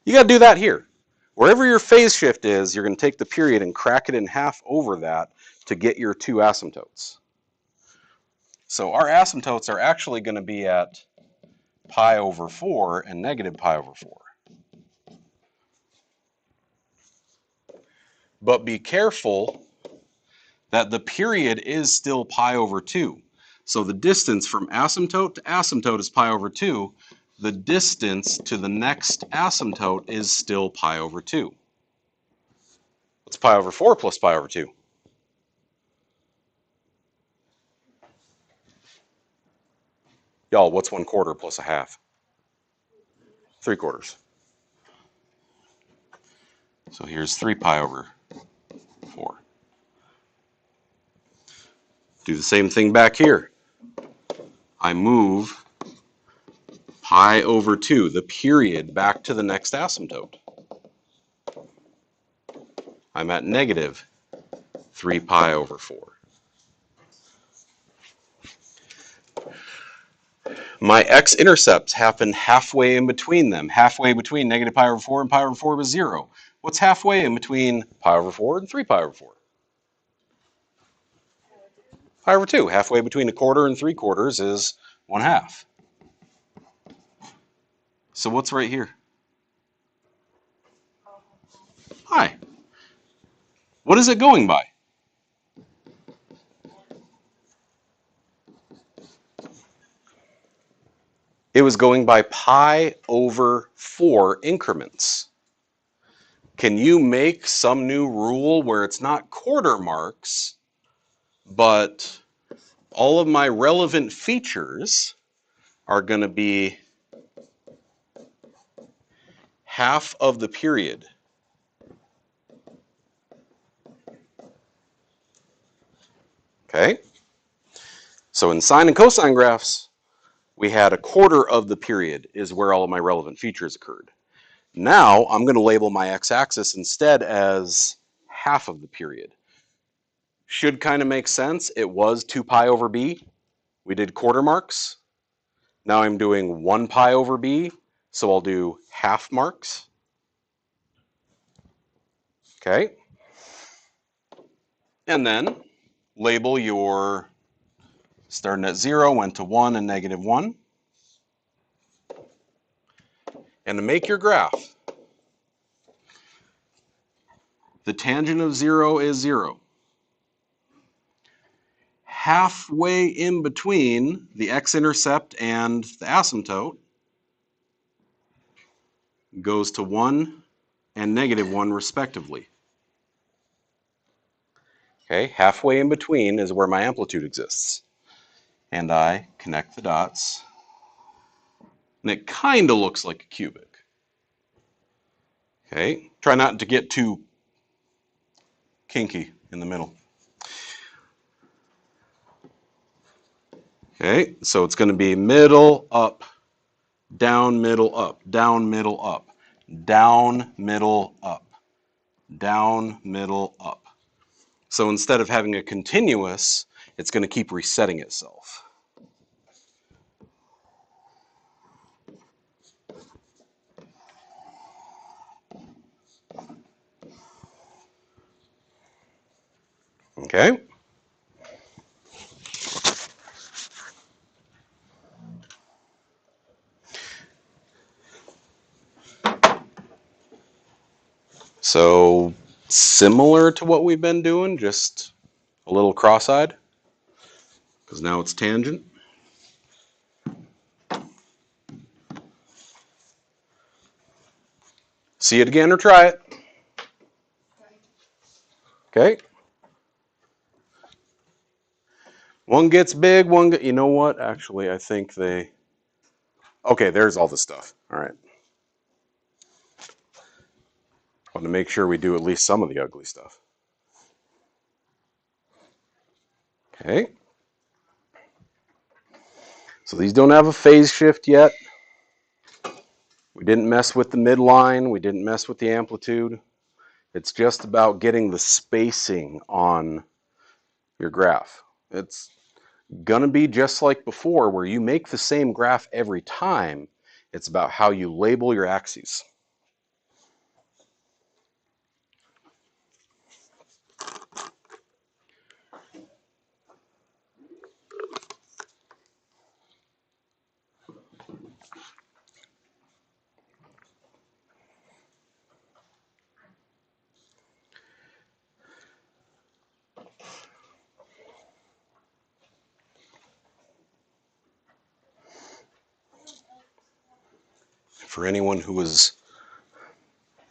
You got to do that here. Wherever your phase shift is, you're going to take the period and crack it in half over that to get your 2 asymptotes. So our asymptotes are actually going to be at pi over 4 and negative pi over 4. But be careful that the period is still pi over 2. So the distance from asymptote to asymptote is pi over 2. The distance to the next asymptote is still pi over 2. What's pi over 4 plus pi over 2? Y'all, what's 1/4 plus a half? 3/4. So here's 3 pi over 4. Do the same thing back here. I move pi over 2, the period, back to the next asymptote. I'm at negative 3 pi over 4. My x-intercepts happen halfway in between them. Halfway between negative pi over 4 and pi over 4 was 0. What's halfway in between pi over 4 and 3 pi over 4? Pi over 2. Halfway between 1/4 and 3/4 is 1/2. So what's right here? Pi. What is it going by? it was going by pi over 4 increments. Can you make some new rule where it's not quarter marks, but all of my relevant features are going to be half of the period? Okay? So in sine and cosine graphs, we had a quarter of the period is where all of my relevant features occurred. Now I'm going to label my x-axis instead as half of the period. Should kind of make sense. It was 2 pi over b. We did quarter marks. Now I'm doing 1 pi over b, so I'll do half marks. Okay? And then label your starting at 0, went to 1 and negative 1. And to make your graph, the tangent of 0 is 0. Halfway in between the x-intercept and the asymptote goes to 1 and negative 1 respectively. Okay, halfway in between is where my amplitude exists. And I connect the dots, and it kind of looks like a cubic. Okay, try not to get too kinky in the middle. Okay, so it's going to be middle, up, down, middle, up, down, middle, up, down, middle, up, down, middle, up. So instead of having a continuous, it's going to keep resetting itself. Okay? So similar to what we've been doing, just a little cross-eyed, because now it's tangent. See it again or try it. Okay? One gets big, you know what? Actually, I think they... Okay, there's all the stuff. All right. I want to make sure we do at least some of the ugly stuff. Okay. So these don't have a phase shift yet. We didn't mess with the midline. We didn't mess with the amplitude. It's just about getting the spacing on your graph. It's going to be just like before, where you make the same graph every time. It's about how you label your axes. For anyone who was,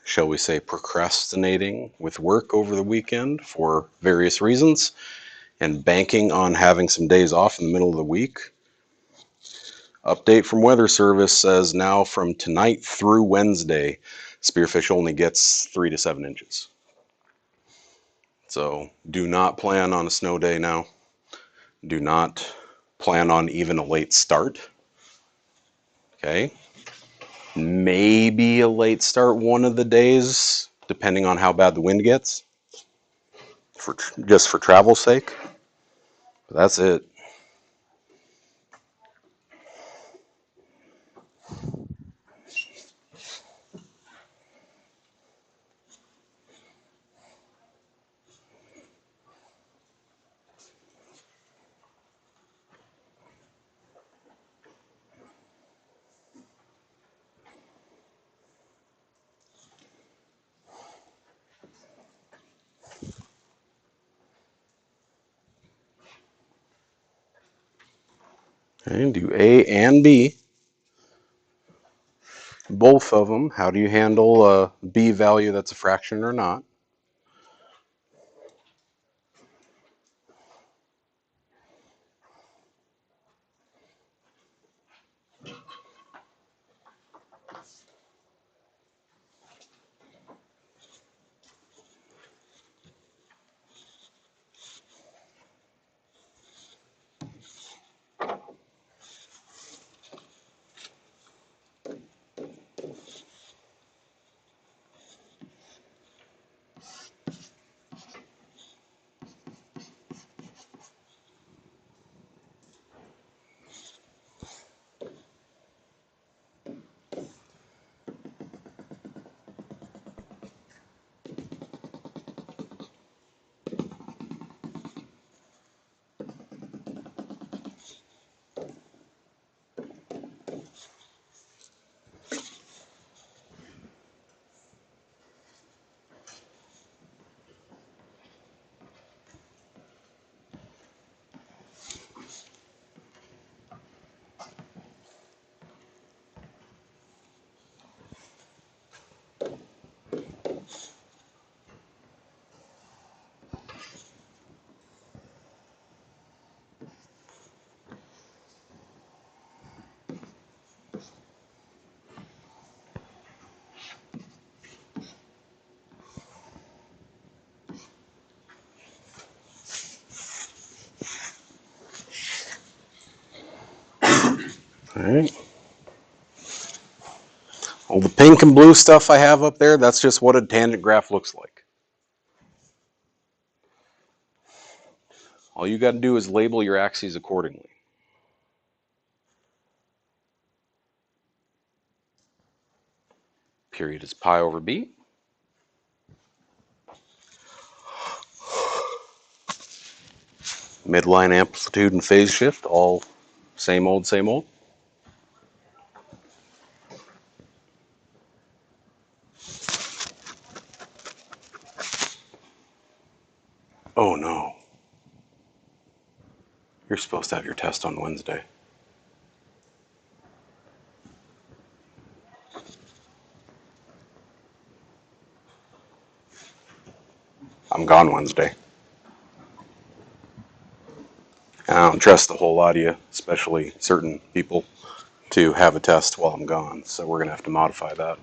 shall we say, procrastinating with work over the weekend for various reasons and banking on having some days off in the middle of the week, update from Weather Service says now from tonight through Wednesday, spearfish only gets 3 to 7 inches. So do not plan on a snow day now. Do not plan on even a late start. Okay. Maybe a late start one of the days, depending on how bad the wind gets, just for travel's sake. But that's it. Okay, do A and B. both of them. How do you handle a b value that's a fraction or not? All right. All the pink and blue stuff I have up there, that's just what a tangent graph looks like. All you got to do is label your axes accordingly. Period is pi over b. Midline amplitude and phase shift, all same old, same old. Oh no. You're supposed to have your test on Wednesday. I'm gone Wednesday. And I don't trust the whole lot of you, especially certain people, to have a test while I'm gone. So we're going to have to modify that.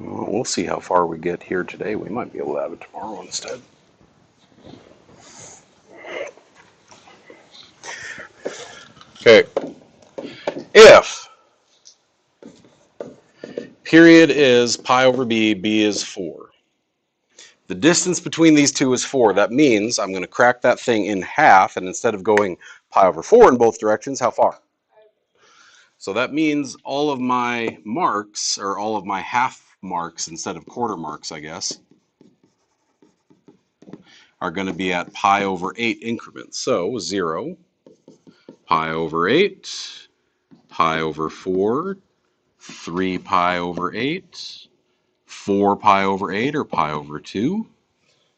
Well, we'll see how far we get here today. We might be able to have it tomorrow instead. Okay. If period is pi over b, b is 4. The distance between these two is 4. That means I'm going to crack that thing in half, and instead of going pi over 4 in both directions, how far? So that means all of my marks, or all of my half marks instead of quarter marks, I guess, are going to be at pi over 8 increments. So 0, pi over 8, pi over 4, 3 pi over 8, 4 pi over 8, or pi over 2,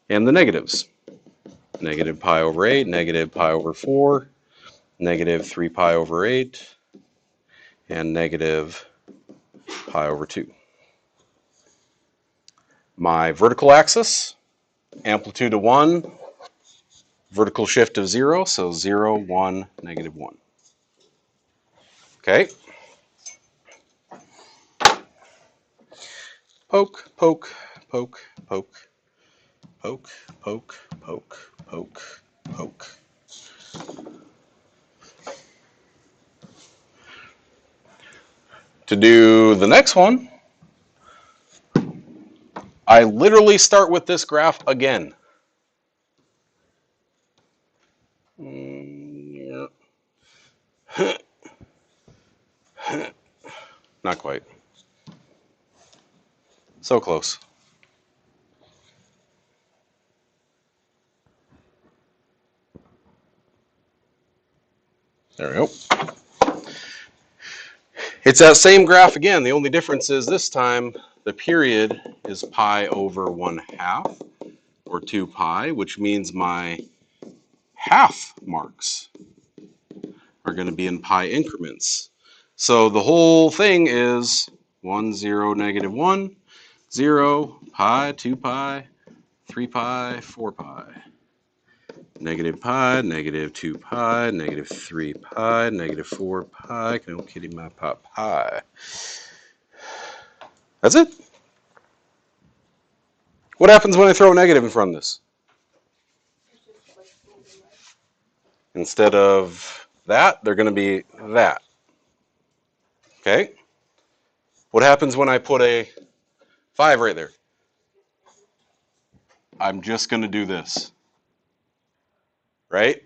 and the negatives. Negative pi over 8, negative pi over 4, negative 3 pi over 8, and negative pi over 2. My vertical axis, amplitude of 1, vertical shift of 0, so 0, 1, negative 1. Okay. Poke, poke, poke, poke, poke, poke, poke, poke, poke. To do the next one, I literally start with this graph again. Yeah. Not quite. So close. There we go. It's that same graph again. The only difference is this time the period is pi over 1/2 or 2 pi, which means my half marks are going to be in pi increments. So the whole thing is 1, 0, -1, 0, pi, 2 pi, 3 pi, 4 pi. Negative pi, -2 pi, -3 pi, -4 pi, no kidding my pop pi. That's it. What happens when I throw a negative in front of this? Instead of that, they're going to be that. Okay? What happens when I put a 5 right there? I'm just going to do this. Right?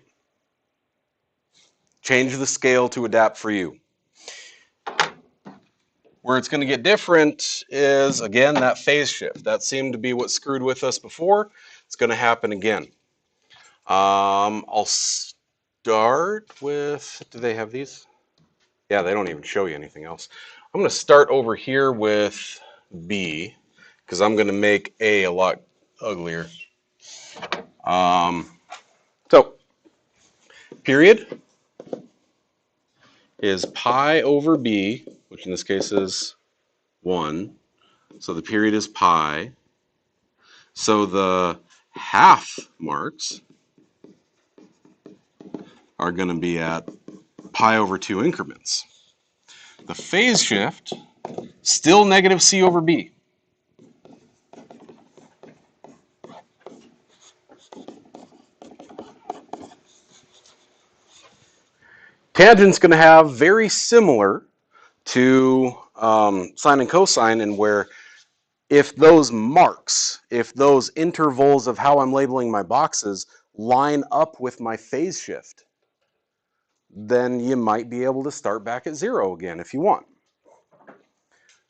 Change the scale to adapt for you. Where it's going to get different is, again, that phase shift. That seemed to be what screwed with us before. It's going to happen again. I'll start with, do they have these? Yeah, they don't even show you anything else. I'm going to start over here with B, because I'm going to make A lot uglier. So, period is pi over B, which in this case is 1. So the period is pi. So the half marks are going to be at pi over 2 increments. The phase shift, still negative C over B. Tangent's going to have very similar to sine and cosine, in where if those marks, if those intervals of how I'm labeling my boxes line up with my phase shift, then you might be able to start back at 0 again if you want.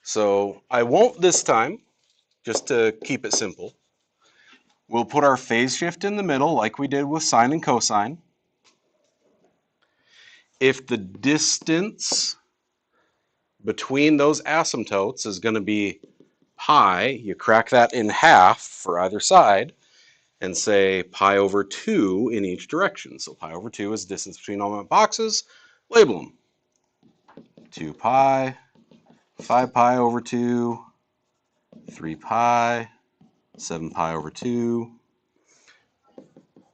So I won't this time, just to keep it simple. We'll put our phase shift in the middle like we did with sine and cosine. If the distance between those asymptotes is going to be pi, you crack that in half for either side and say pi over 2 in each direction. So pi over 2 is the distance between all my boxes. Label them. 2 pi, 5 pi over 2, 3 pi, 7 pi over 2,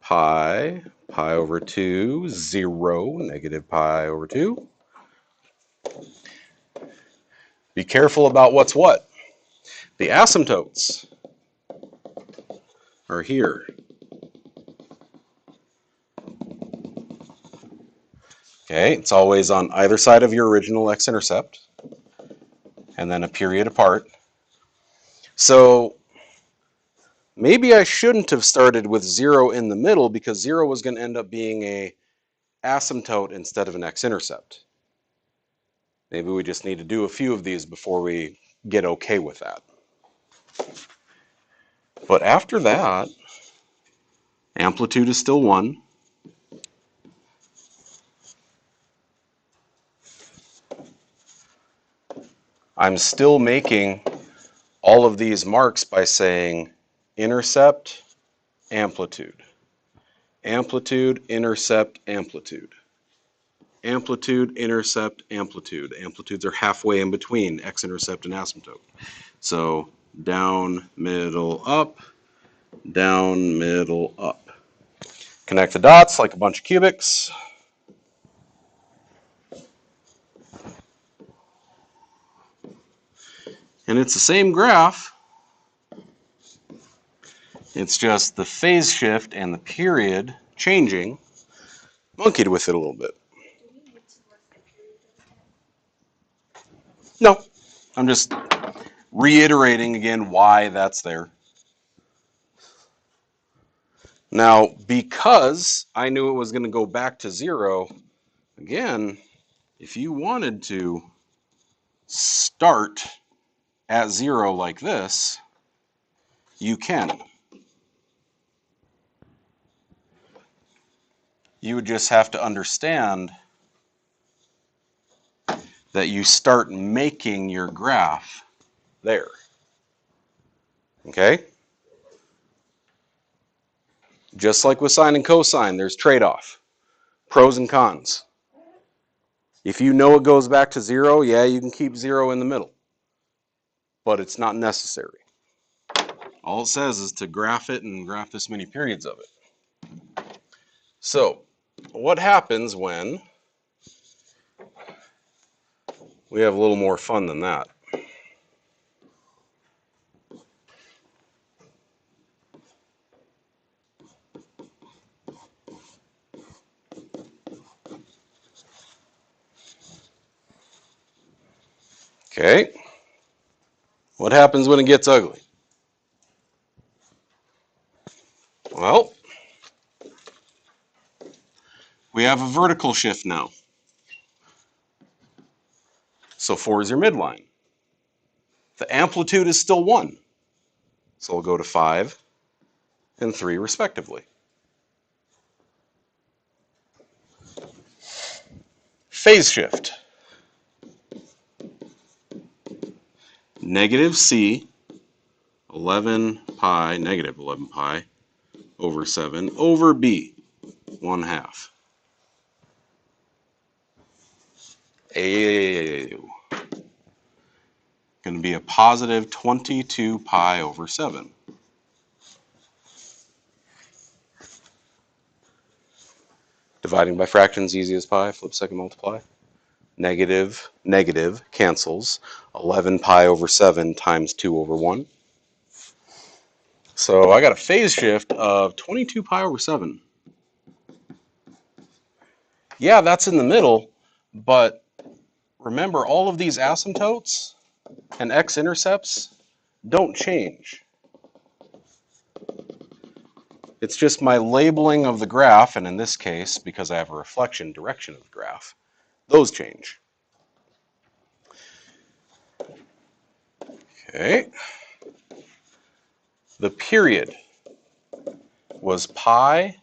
pi, pi over 2, 0, negative pi over 2. Be careful about what's what. The asymptotes are here. Okay, it's always on either side of your original x-intercept, and then a period apart. So maybe I shouldn't have started with 0 in the middle, because 0 was going to end up being a asymptote instead of an x-intercept. Maybe we just need to do a few of these before we get okay with that. But after that, amplitude is still 1. I'm still making all of these marks by saying intercept, amplitude, amplitude, intercept, amplitude, amplitude, intercept, amplitude. Amplitudes are halfway in between x-intercept and asymptote. So down, middle, up, down, middle, up. Connect the dots like a bunch of cubics. And it's the same graph. It's just the phase shift and the period changing. Monkeyed with it a little bit. No, I'm just reiterating again why that's there. Now, because I knew it was going to go back to 0, again, if you wanted to start at 0 like this, you can. You would just have to understand that you start making your graph there. Okay? Just like with sine and cosine, there's trade-off, pros and cons. If you know it goes back to 0, yeah, you can keep 0 in the middle, but it's not necessary. All it says is to graph it and graph this many periods of it. So, what happens when we have a little more fun than that? Okay. What happens when it gets ugly? Well, we have a vertical shift now. So 4 is your midline. The amplitude is still 1. So we'll go to 5 and 3 respectively. Phase shift. Negative c 11 pi, negative 11 pi over 7 over b, 1/2. Going to be a positive 22 pi over 7. Dividing by fractions, easy as pie, flip second multiply. Negative, negative cancels. 11 pi over 7 times 2 over 1. So I got a phase shift of 22 pi over 7. Yeah, that's in the middle, but remember all of these asymptotes and x-intercepts don't change. It's just my labeling of the graph, and in this case, because I have a reflection direction of the graph, those change. Okay. The period was pi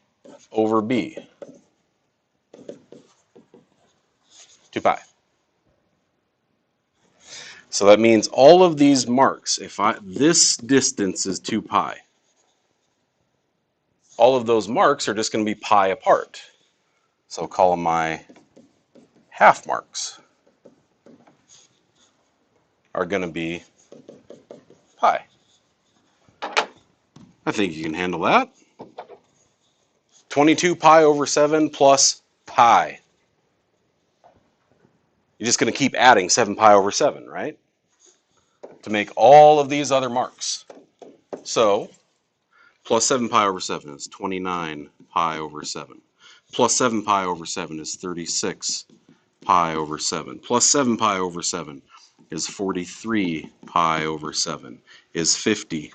over b, 2 pi. So that means all of these marks, this distance is 2 pi. All of those marks are just going to be pi apart. So I'll call them my half marks are going to be pi. I think you can handle that. 22 pi over 7 plus pi. You're just going to keep adding 7 pi over 7, right? To make all of these other marks. So, plus 7 pi over 7 is 29 pi over 7. Plus 7 pi over 7 is 36 pi over 7. Plus 7 pi over 7 is 43 pi over 7. Is 50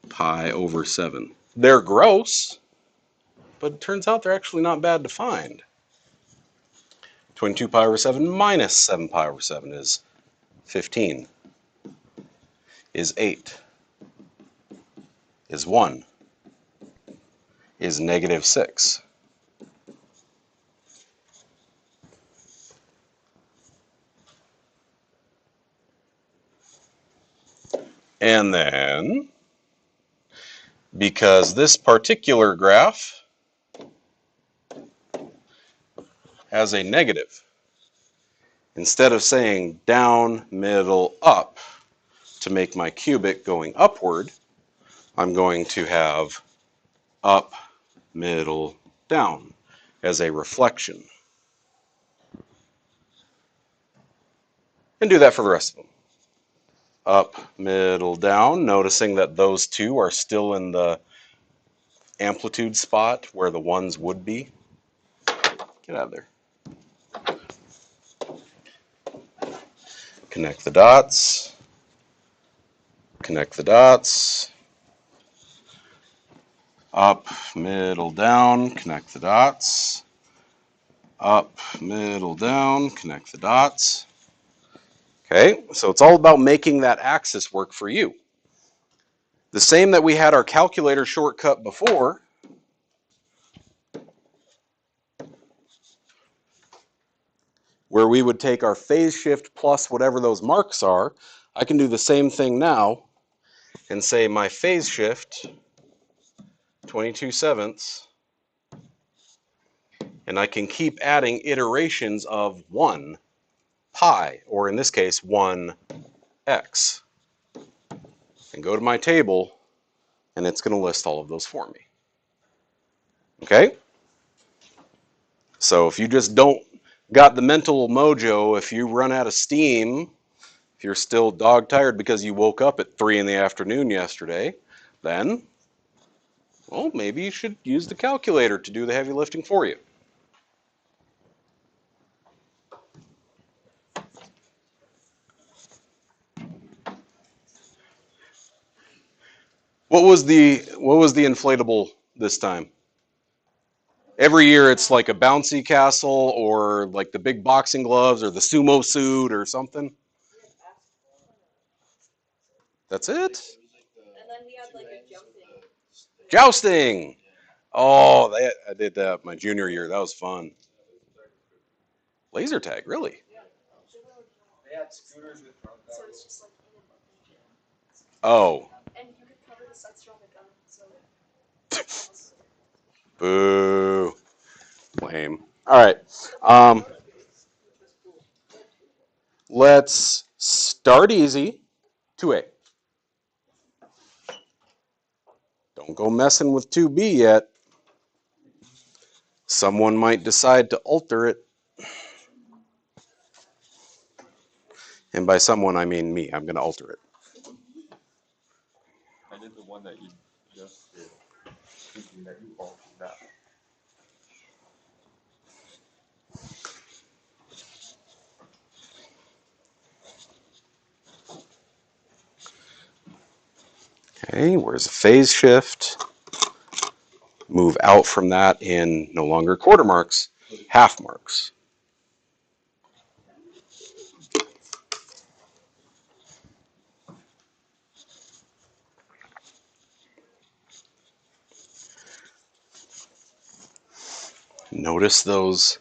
pi over 7. They're gross, but it turns out they're actually not bad to find. 22 pi over 7 minus 7 pi over 7 is 15. Is 8. Is 1. Is negative 6. And then, because this particular graph has a negative, instead of saying down, middle, up to make my cubic going upward, I'm going to have up, middle, down as a reflection. And do that for the rest of them. Up, middle, down, noticing that those two are still in the amplitude spot where the ones would be. Get out of there. Connect the dots. Connect the dots. Up, middle, down, connect the dots. Up, middle, down, connect the dots. Okay, so it's all about making that axis work for you. The same that we had our calculator shortcut before. where we would take our phase shift plus whatever those marks are, I can do the same thing now and say my phase shift, 22/7, and I can keep adding iterations of 1 pi, or in this case, 1 x, and go to my table, and it's going to list all of those for me. Okay? So if you just don't got the mental mojo, if you run out of steam, if you're still dog tired because you woke up at 3 in the afternoon yesterday, then, well, maybe you should use the calculator to do the heavy lifting for you. What was the inflatable this time? Every year it's like a bouncy castle or like the big boxing gloves or the sumo suit or something. That's it? And then he had like a jumping. Jousting. Oh, I did that my junior year. That was fun. Laser tag, really? They had scooters with front So covers. it's just like in a monkey gym. Oh, And you could cover the sensor on the gun, so boo. Lame. All right. Um, let's start easy. 2A. Don't go messing with 2B yet. Someone might decide to alter it. And by someone, I mean me. I'm going to alter it. I did the one that you just did, thinking that you altered that. Okay, where's the phase shift? Move out from that in no longer quarter marks, half marks. Notice those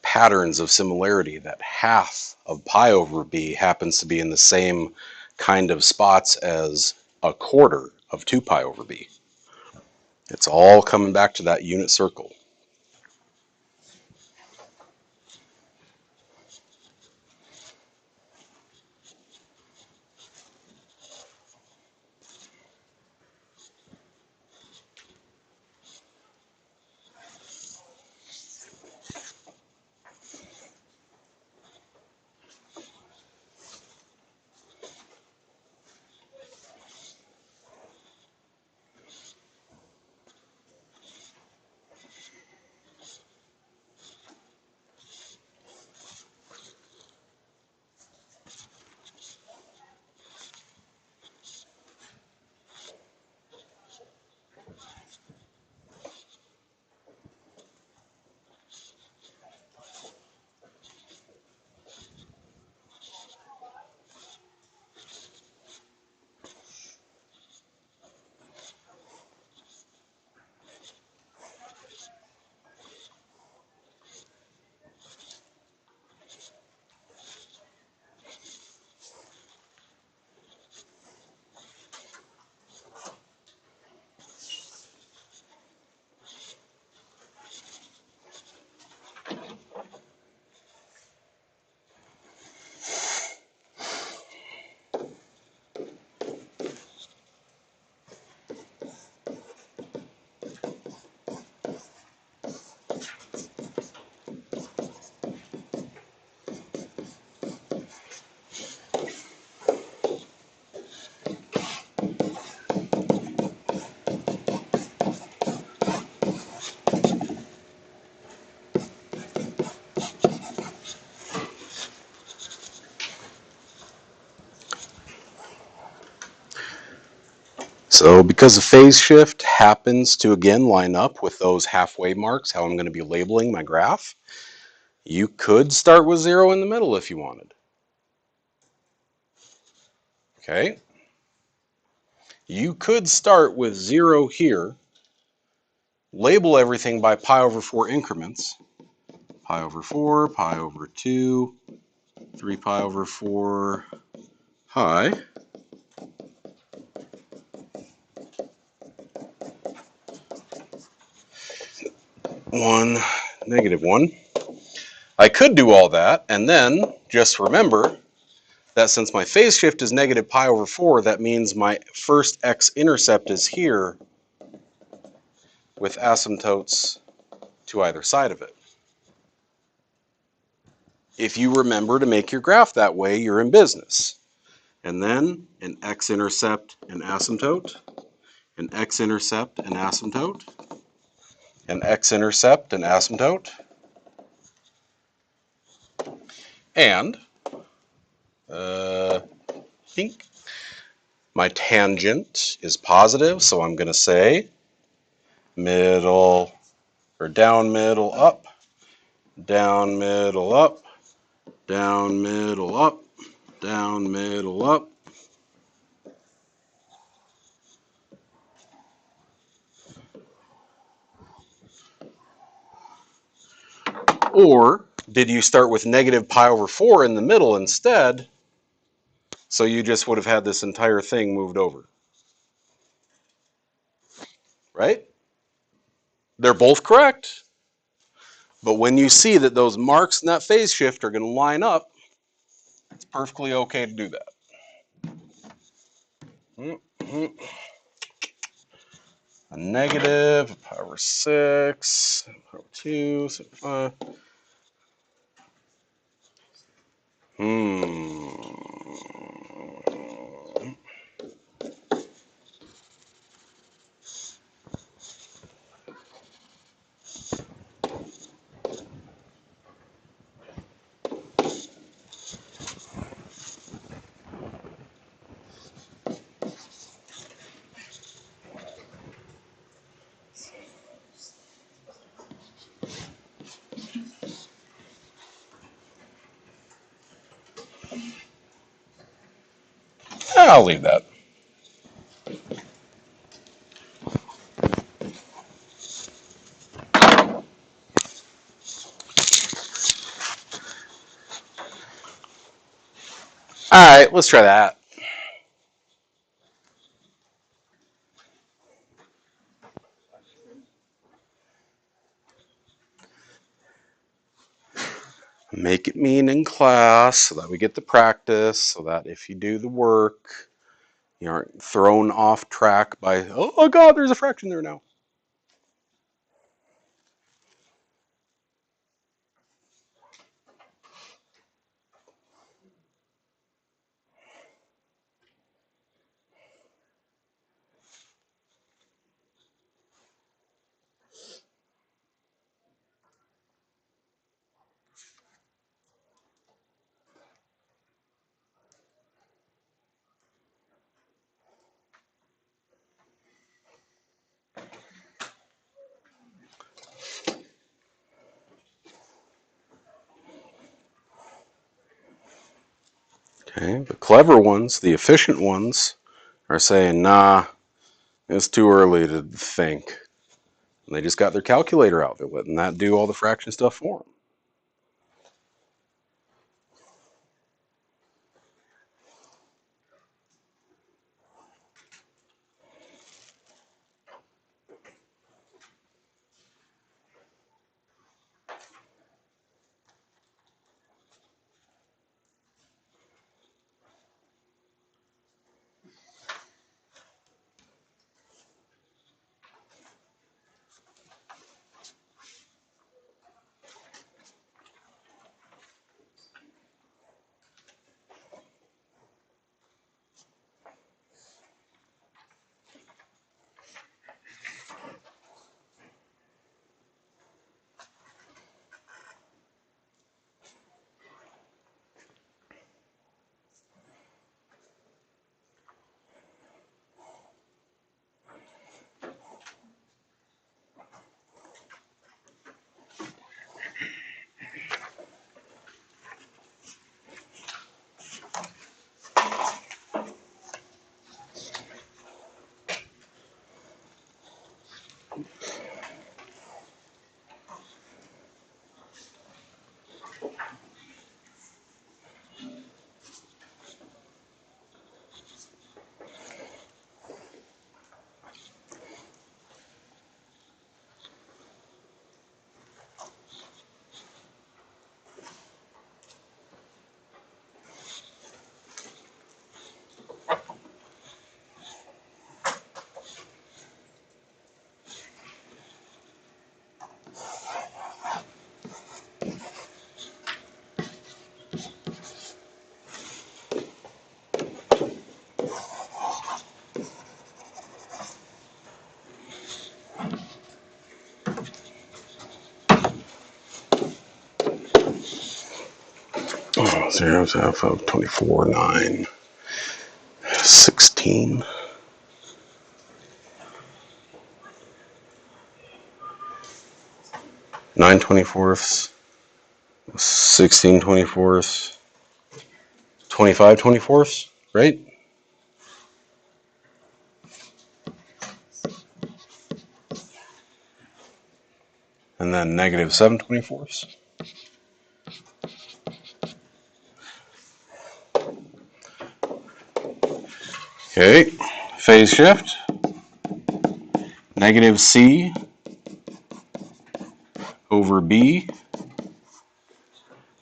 patterns of similarity, that half of pi over b happens to be in the same kind of spots as a quarter of 2 pi over b. It's all coming back to that unit circle. So because the phase shift happens to again line up with those halfway marks, how I'm going to be labeling my graph, you could start with 0 in the middle if you wanted. Okay? You could start with 0 here, label everything by pi over 4 increments, pi over 4, pi over 2, 3 pi over 4 pi. One, negative 1. I could do all that, and then just remember that since my phase shift is negative pi over 4, that means my first x-intercept is here with asymptotes to either side of it. If you remember to make your graph that way, you're in business. And then an x-intercept and asymptote, an x-intercept and asymptote, an x-intercept and asymptote, and think my tangent is positive, so I'm going to say middle or down, middle, up, down, middle, up, down, middle, up, down, middle, up. Or did you start with negative pi over 4 in the middle instead, so you just would have had this entire thing moved over? Right? They're both correct. But when you see that those marks in that phase shift are going to line up, it's perfectly okay to do that. A negative, a pi over 6, a pi over 2, so 5. I'll leave that. All right, let's try that. Make it mean in class so that we get the practice, so that if you do the work, you aren't thrown off track by, oh God, there's a fraction there now. Okay, the clever ones, the efficient ones, are saying, nah, it's too early to think. And they just got their calculator out. They're letting that do all the fraction stuff for them. zeros half of 24, 9, 16. 9/24, 16/24, 25/24, right? And then negative 7/24. Okay, phase shift, negative C over B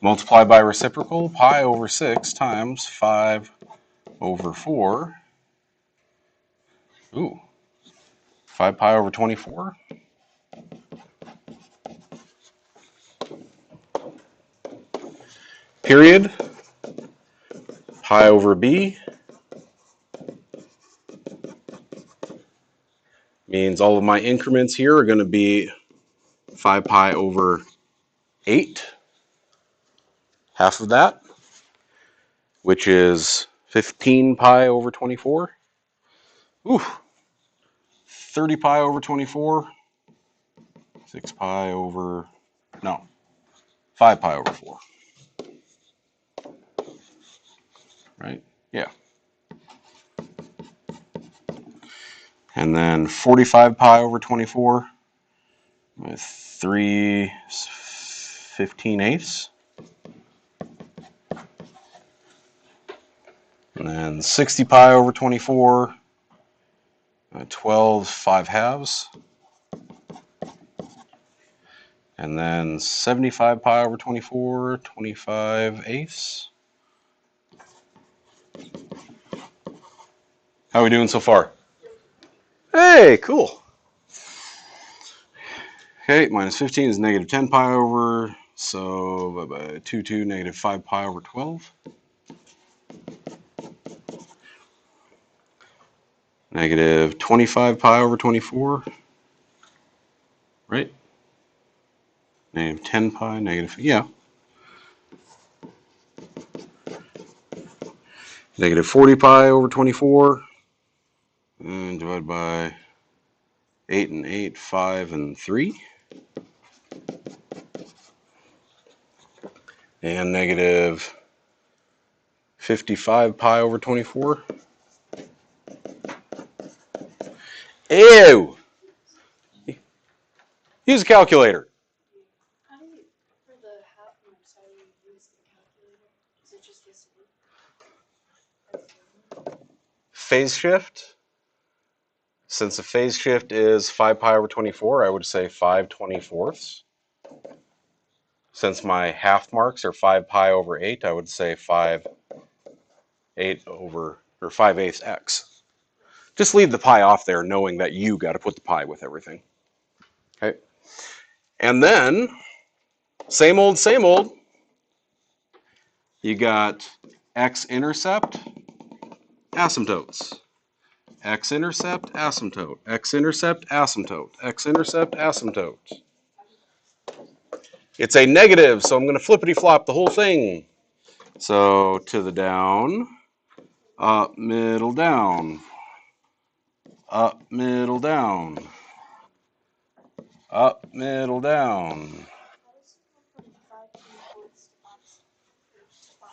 multiplied by reciprocal, pi over 6 times 5 over 4. Ooh, 5 pi over 24. Period, pi over B means all of my increments here are going to be 5 pi over 8, half of that, which is 15 pi over 24. Ooh, 30 pi over 24, 6 pi over, no, 5 pi over 4, right? Yeah. And then 45 pi over 24 with 3 15/8. And then 60 pi over 24, 12 5/2. And then 75 pi over 24, 25/8. How are we doing so far? Hey, cool. Okay, minus 15 is negative 10 pi over, so 2, negative 5 pi over 12. Negative 25 pi over 24, right? Negative 10 pi, negative, yeah. Negative 40 pi over 24, and divided by 8 and 8, 5 and 3. And negative 55 pi over 24. Ew! Use a calculator. How do you, for the half marks, how do you use the calculator? Is it just the same? Phase shift. Since the phase shift is 5 pi over 24, I would say 5/24. Since my half marks are 5 pi over 8, I would say 5/8 over, or 5/8 x. Just leave the pi off there, knowing that you got to put the pi with everything. Okay. And then, same old, same old. You got x-intercept, asymptotes. X-intercept, asymptote. X-intercept, asymptote. X-intercept, asymptote. It's a negative, so I'm going to flippity-flop the whole thing. So to the down, up, middle, down. Up, middle, down. Up, middle, down. How does it go from 5/24 to 5/4?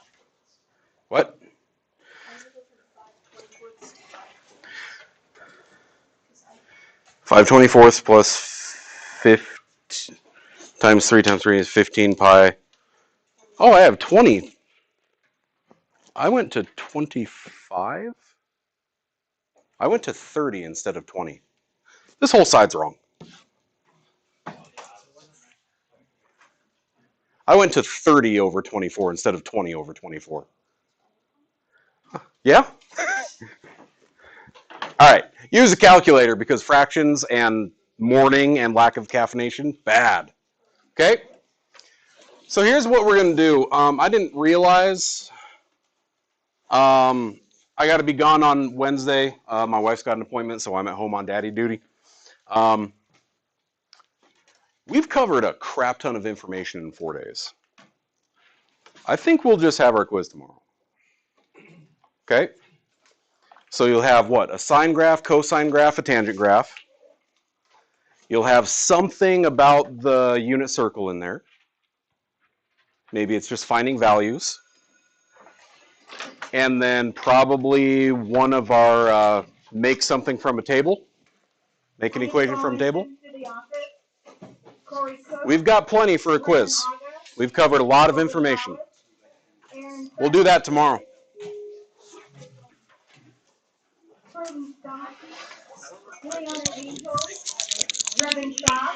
What? How does it go from 5/24 to 5/4? 5/24 plus 50 times 3 times 3 is 15 pi. Oh, I have 20. I went to 25? I went to 30 instead of 20. This whole side's wrong. I went to 30 over 24 instead of 20 over 24. Yeah? All right. Use a calculator because fractions and morning and lack of caffeination, bad. Okay? So here's what we're going to do. I didn't realize I got to be gone on Wednesday. My wife's got an appointment, so I'm at home on daddy duty. We've covered a crap ton of information in 4 days. I think we'll just have our quiz tomorrow. Okay? So you'll have what? A sine graph, cosine graph, a tangent graph. You'll have something about the unit circle in there. Maybe it's just finding values. And then probably one of our make something from a table. Make an equation from a table. We've got plenty for a quiz. We've covered a lot of information. We'll do that tomorrow. Leon Angel, Reverend Shaw,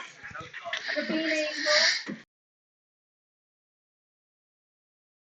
Sabine Angel,